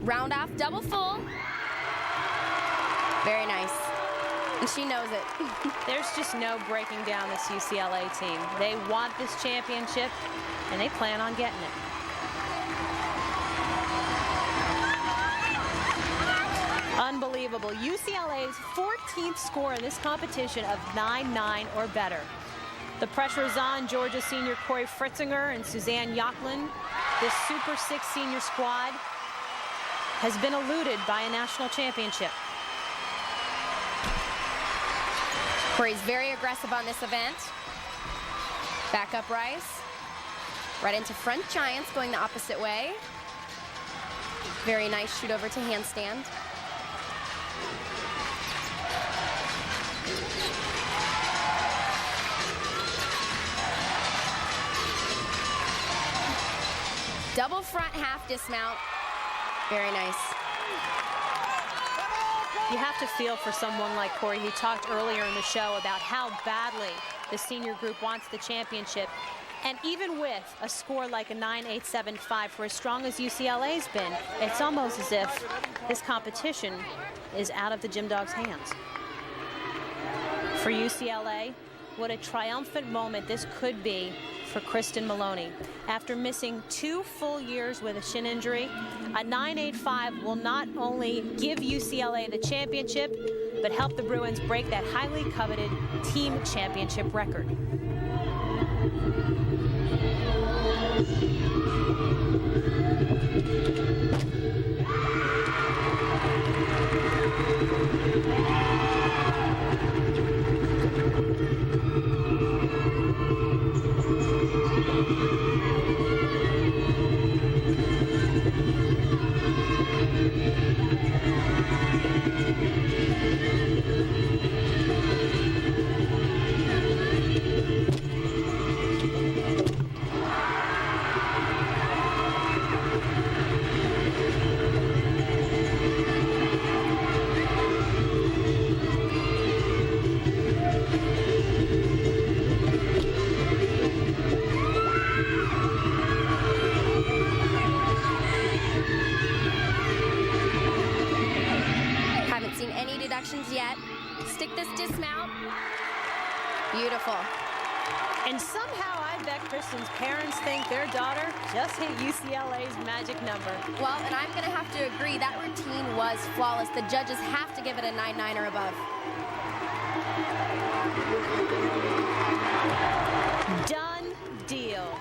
G: Round off, double full. Very nice. And she knows it.
F: There's just no breaking down this UCLA team. They want this championship, and they plan on getting it. Unbelievable. UCLA's 14th score in this competition of 9-9 or better. The pressure is on Georgia senior Corey Fritzinger and Suzanne Yochlin. This Super 6 senior squad has been eluded by a national championship.
G: Corey's very aggressive on this event. Back up Rice. Right into front giants, going the opposite way. Very nice shoot over to handstand. Double front half dismount. Very nice.
F: You have to feel for someone like Corey. He talked earlier in the show about how badly the senior group wants the championship. And even with a score like a 9.875, for as strong as UCLA's been, it's almost as if this competition is out of the Gym Dogs' hands. For UCLA, what a triumphant moment this could be for Kristen Maloney. After missing 2 full years with a shin injury, a 9.85 will not only give UCLA the championship, but help the Bruins break that highly coveted team championship record.
G: Yet. Stick this dismount. Beautiful.
F: And somehow I bet Kristen's parents think their daughter just hit UCLA's magic number.
G: Well, and I'm going to have to agree, that routine was flawless. The judges have to give it a 9.9 or above.
F: Done deal.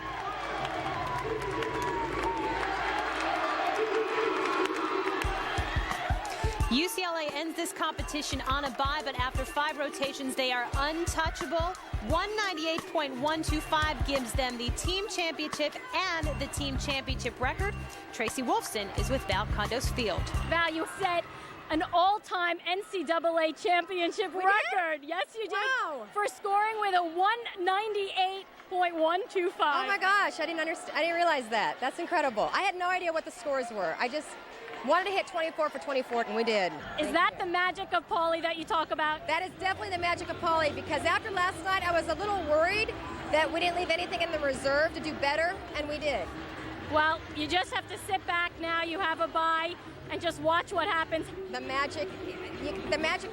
F: UCLA ends this competition on a bye, but after 5 rotations, they are untouchable. 198.125 gives them the team championship and the team championship record. Tracy Wolfson is with Val Condos Field.
K: Val, you set an all-time NCAA championship record. Yes, you did.
B: Wow.
K: For scoring with a 198.125.
B: Oh my gosh, I didn't realize that. That's incredible. I had no idea what the scores were. I just wanted to hit 24 for 24, and we did.
K: Is that the magic of Pauly that you talk about?
B: That is definitely the magic of Pauly, because after last night, I was a little worried that we didn't leave anything in the reserve to do better, and we did.
K: Well, you just have to sit back now. You have a bye, and just watch what happens.
B: The magic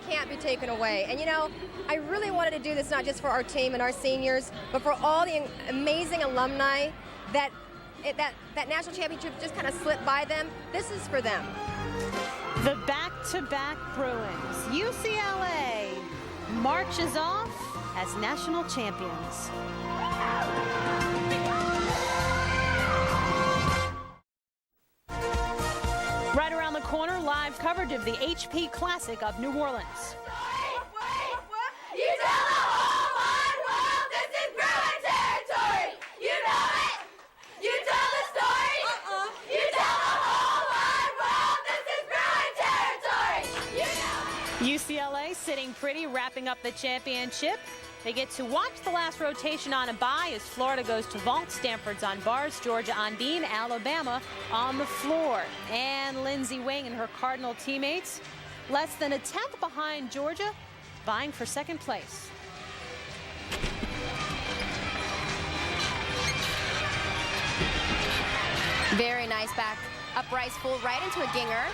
B: can't be taken away. And you know, I really wanted to do this not just for our team and our seniors, but for all the amazing alumni that national championship just kind of slipped by them. This is for them.
F: The back-to-back Bruins. UCLA marches off as national champions. Right around the corner, live coverage of the HP Classic of New Orleans.
T: You tell the whole wide world this is Bruin territory. You know it. You tell the story. You tell the whole wide world this is Bruin territory. You know it.
F: UCLA sitting pretty, wrapping up the championship. They get to watch the last rotation on a bye as Florida goes to vault. Stanford's on bars, Georgia on beam, Alabama on the floor. And Lindsey Wing and her Cardinal teammates less than a tenth behind Georgia, vying for second place.
G: Very nice back uprise full right into a ginger.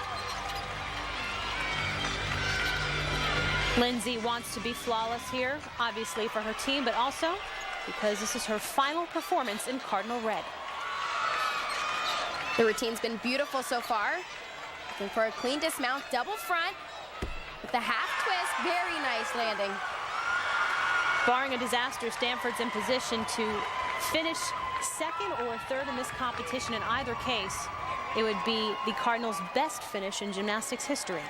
F: Lindsey wants to be flawless here, obviously for her team, but also because this is her final performance in Cardinal red.
G: The routine's been beautiful so far. Looking for a clean dismount, double front with the half twist. Very nice landing.
F: Barring a disaster, Stanford's in position to finish second or third in this competition. In either case, it would be the Cardinals' best finish in gymnastics history.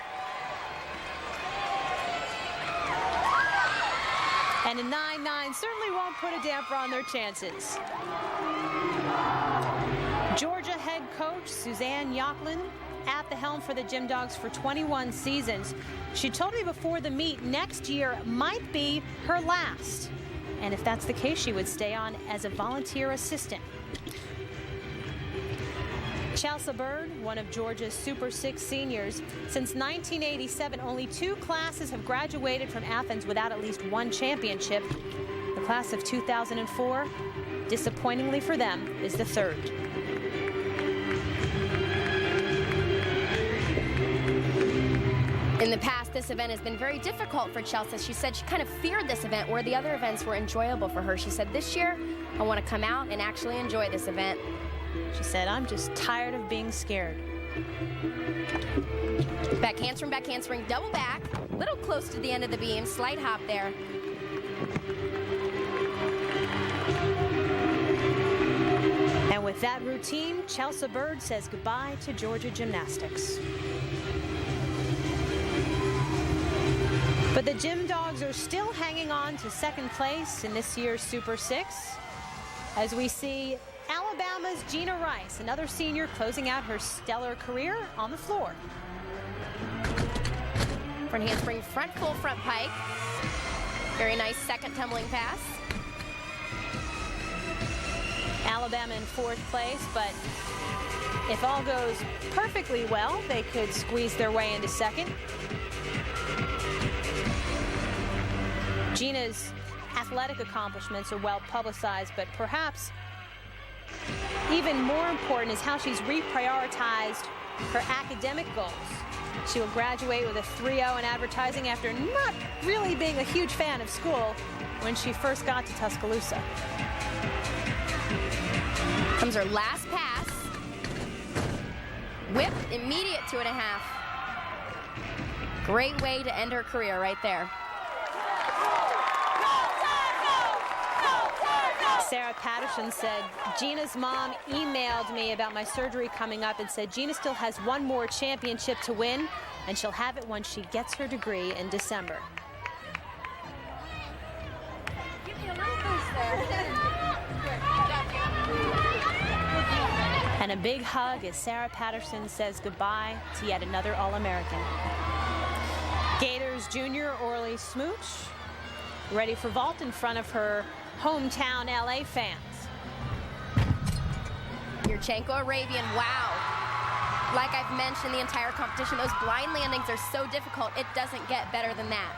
F: And a 9-9 certainly won't put a damper on their chances. Georgia head coach Suzanne Yocklin at the helm for the Gym Dogs for 21 seasons. She told me before the meet next year might be her last. And if that's the case, she would stay on as a volunteer assistant. Chelsea Bird, one of Georgia's Super 6 seniors. Since 1987, only 2 classes have graduated from Athens without at least one championship. The class of 2004, disappointingly for them, is the third.
G: In the past, this event has been very difficult for Chelsea. She said she kind of feared this event where the other events were enjoyable for her. She said, this year, I want to come out and actually enjoy this event.
F: She said, I'm just tired of being scared.
G: Back handspring, double back. Little close to the end of the beam, slight hop there.
F: And with that routine, Chelsea Bird says goodbye to Georgia Gymnastics. But the Gym Dogs are still hanging on to second place in this year's Super 6 as we see Alabama's Gina Rice, another senior closing out her stellar career on the floor.
G: Front handspring, front full front pike. Very nice second tumbling pass.
F: Alabama in fourth place, but if all goes perfectly well, they could squeeze their way into second. Gina's athletic accomplishments are well publicized, but perhaps even more important is how she's reprioritized her academic goals. She will graduate with a 3.0 in advertising after not really being a huge fan of school when she first got to Tuscaloosa.
G: Comes her last pass. Whip, immediate 2.5. Great way to end her career right there.
F: Sarah Patterson said, Gina's mom emailed me about my surgery coming up and said Gina still has one more championship to win, and she'll have it when she gets her degree in December.
T: Give me a little boost there.
F: And a big hug as Sarah Patterson says goodbye to yet another All-American. Gators junior Orly Smooch ready for vault in front of her hometown LA fans.
G: Yurchenko Arabian, wow. Like I've mentioned the entire competition, those blind landings are so difficult, it doesn't get better than that.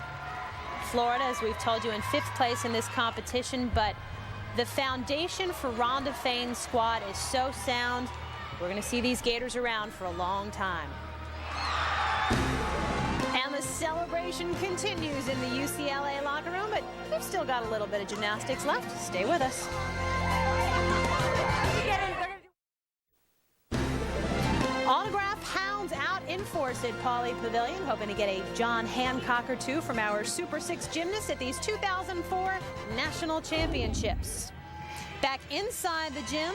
F: Florida, as we've told you, in 5th place in this competition, but the foundation for Rhonda Fain's squad is so sound, we're going to see these Gators around for a long time. And the celebration continues in the UCLA locker room, but they've still got a little bit of gymnastics left. Stay with us. Autograph hounds out in force at Pauley Pavilion, hoping to get a John Hancock or two from our Super 6 gymnasts at these 2004 National Championships. Back inside the gym,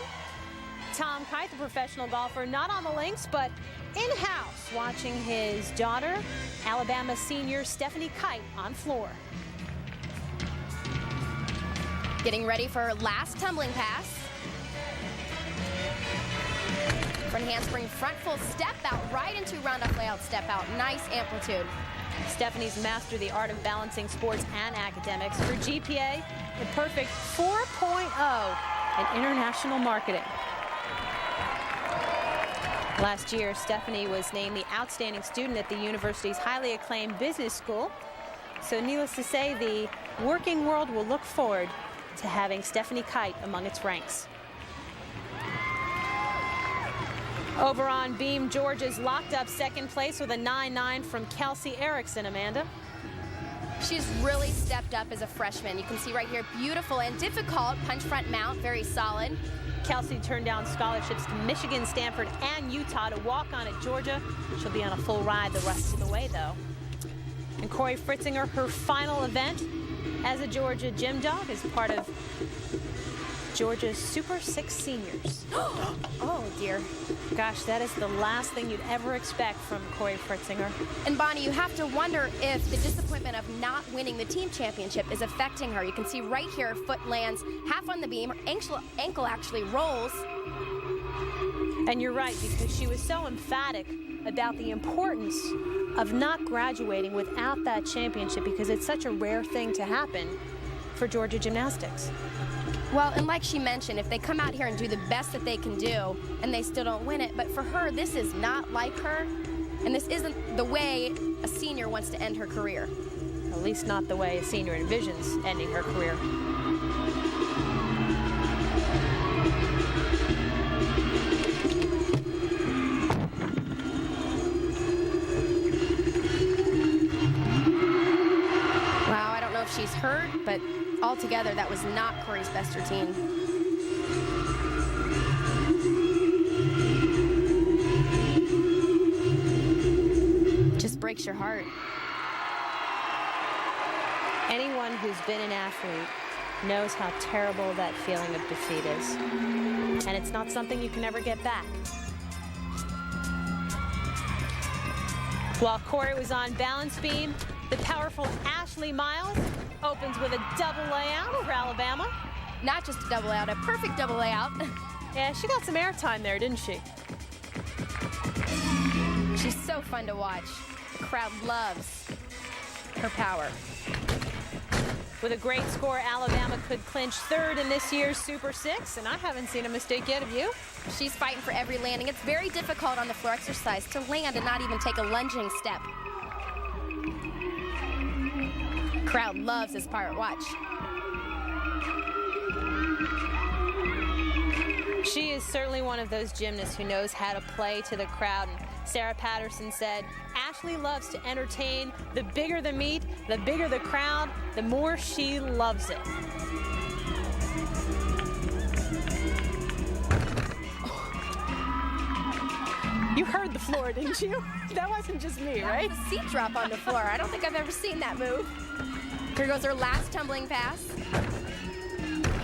F: Tom Kite, the professional golfer, not on the links, but in-house, watching his daughter, Alabama senior Stephanie Kite, on floor.
G: Getting ready for her last tumbling pass. Front handspring, front full step out, right into round-off layout step out. Nice amplitude.
F: Stephanie's mastered the art of balancing sports and academics. Her GPA, the perfect 4.0 in international marketing. Last year, Stephanie was named the outstanding student at the university's highly acclaimed business school. So needless to say, the working world will look forward to having Stephanie Kite among its ranks. Over on beam, Georgia's locked up second place with a 9.9 from Kelsey Erickson, Amanda.
G: She's really stepped up as a freshman. You can see right here, beautiful and difficult punch front mount, very solid.
F: Kelsey turned down scholarships to Michigan, Stanford, and Utah to walk on at Georgia. She'll be on a full ride the rest of the way, though. And Corey Fritzinger, her final event as a Georgia gym dog, is part of Georgia's Super 6 seniors.
G: Oh, dear.
F: Gosh, that is the last thing you'd ever expect from Corey Fritzinger.
G: And Bonnie, you have to wonder if the disappointment of not winning the team championship is affecting her. You can see right here, foot lands half on the beam. Her ankle actually rolls.
F: And you're right, because she was so emphatic about the importance of not graduating without that championship, because it's such a rare thing to happen for Georgia Gymnastics.
G: Well, and like she mentioned, if they come out here and do the best that they can do and they still don't win it, but for her, this is not like her, and this isn't the way a senior wants to end her career.
F: At least not the way a senior envisions ending her career.
G: Wow, I don't know if she's hurt, but altogether, that was not Corey's best routine. Just breaks your heart.
F: Anyone who's been an athlete knows how terrible that feeling of defeat is. And it's not something you can ever get back. While Corey was on balance beam, the powerful Ashley Miles opens with a double layout for Alabama.
G: Not just a double layout, a perfect double layout.
F: Yeah, she got some airtime there, didn't she?
G: She's so fun to watch. The crowd loves her power.
F: With a great score, Alabama could clinch third in this year's Super 6, and I haven't seen a mistake yet, have you?
G: She's fighting for every landing. It's very difficult on the floor exercise to land and not even take a lunging step. Crowd loves this part. Watch.
F: She is certainly one of those gymnasts who knows how to play to the crowd. And Sarah Patterson said, Ashley loves to entertain. The bigger the meet, the bigger the crowd, the more she loves it. You heard the floor, didn't you? That wasn't just me, right?
G: That was a seat drop on the floor. I don't think I've ever seen that move. Here goes her last tumbling pass.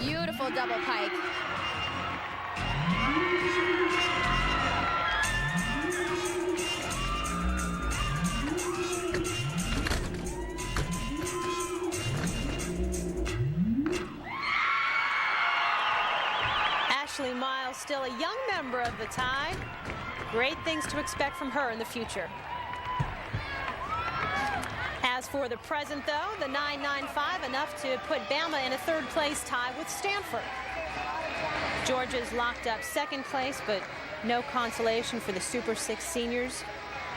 G: Beautiful double pike.
F: Ashley Miles, still a young member of the Tide. Great things to expect from her in the future. As for the present, though, the 9.95, enough to put Bama in a third-place tie with Stanford. Georgia's locked up second place, but no consolation for the Super 6 seniors,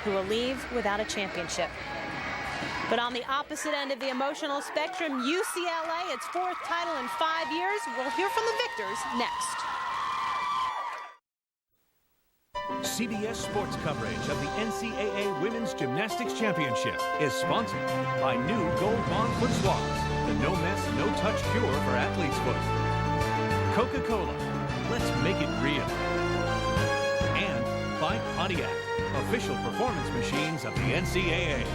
F: who will leave without a championship. But on the opposite end of the emotional spectrum, UCLA, its fourth title in 5 years. We'll hear from the victors next.
H: CBS Sports coverage of the NCAA Women's Gymnastics Championship is sponsored by new Gold Bond Foot Swabs, the no-mess, no-touch cure for athlete's foot. Coca-Cola, let's make it real. And by Pontiac, official performance machines of the NCAA.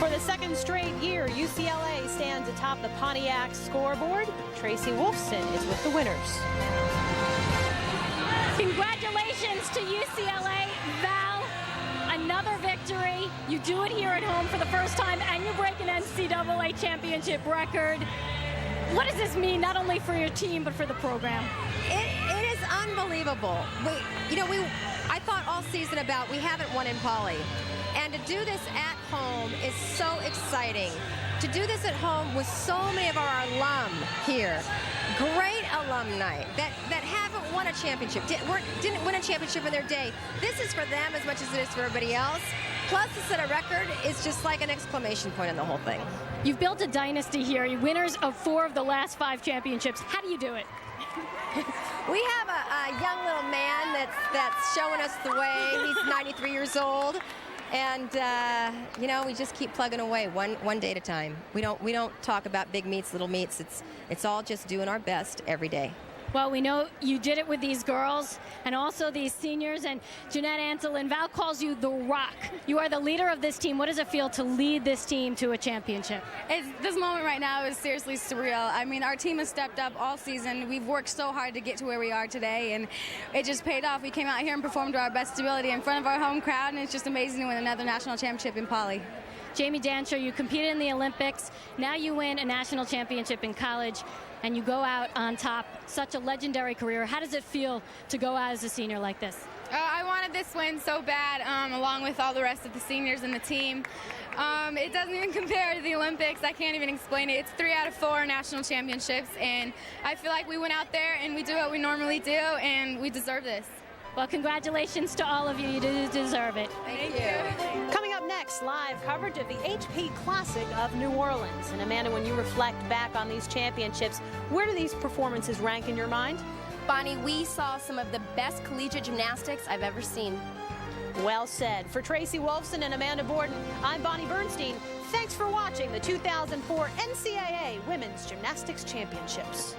F: For the second straight year, UCLA stands atop the Pontiac scoreboard. Tracy Wolfson is with the winners.
K: Congratulations to UCLA. Val, another victory. You do it here at home for the first time, and you break an NCAA championship record. What does this mean, not only for your team, but for the program?
B: It is unbelievable. I thought all season about we haven't won in Poly. And to do this at home is so exciting. To do this at home with so many of our alum here. Great alumni that haven't won a championship, didn't win a championship in their day. This is for them as much as it is for everybody else. Plus, to set a record is just like an exclamation point in the whole thing.
K: You've built a dynasty here. You're winners of 4 of the last 5 championships. How do you do it?
B: We have a young little man that's showing us the way. He's 93 years old. And, we just keep plugging away one day at a time. We don't talk about big meets, little meets. It's all just doing our best every day.
K: Well, we know you did it with these girls and also these seniors. And Jeanette Antolin, Val calls you the Rock. You are the leader of this team. What does it feel to lead this team to a championship?
C: This moment right now is seriously surreal. I mean, our team has stepped up all season. We've worked so hard to get to where we are today, and it just paid off. We came out here and performed to our best ability in front of our home crowd, and it's just amazing to win another national championship in Poly.
K: Jamie Dancher, you competed in the Olympics. Now you win a national championship in college, and you go out on top. Such a legendary career. How does it feel to go out as a senior like this?
V: I wanted this win so bad, along with all the rest of the seniors and the team. It doesn't even compare to the Olympics. I can't even explain it. It's 3 out of 4 national championships, and I feel like we went out there and we do what we normally do, and we deserve this.
K: Well, congratulations to all of you. You do deserve it.
V: Thank you.
F: Coming up next, live coverage of the HP Classic of New Orleans. And Amanda, when you reflect back on these championships, where do these performances rank in your mind?
N: Bonnie, we saw some of the best collegiate gymnastics I've ever seen.
F: Well said. For Tracy Wolfson and Amanda Borden, I'm Bonnie Bernstein. Thanks for watching the 2004 NCAA Women's Gymnastics Championships.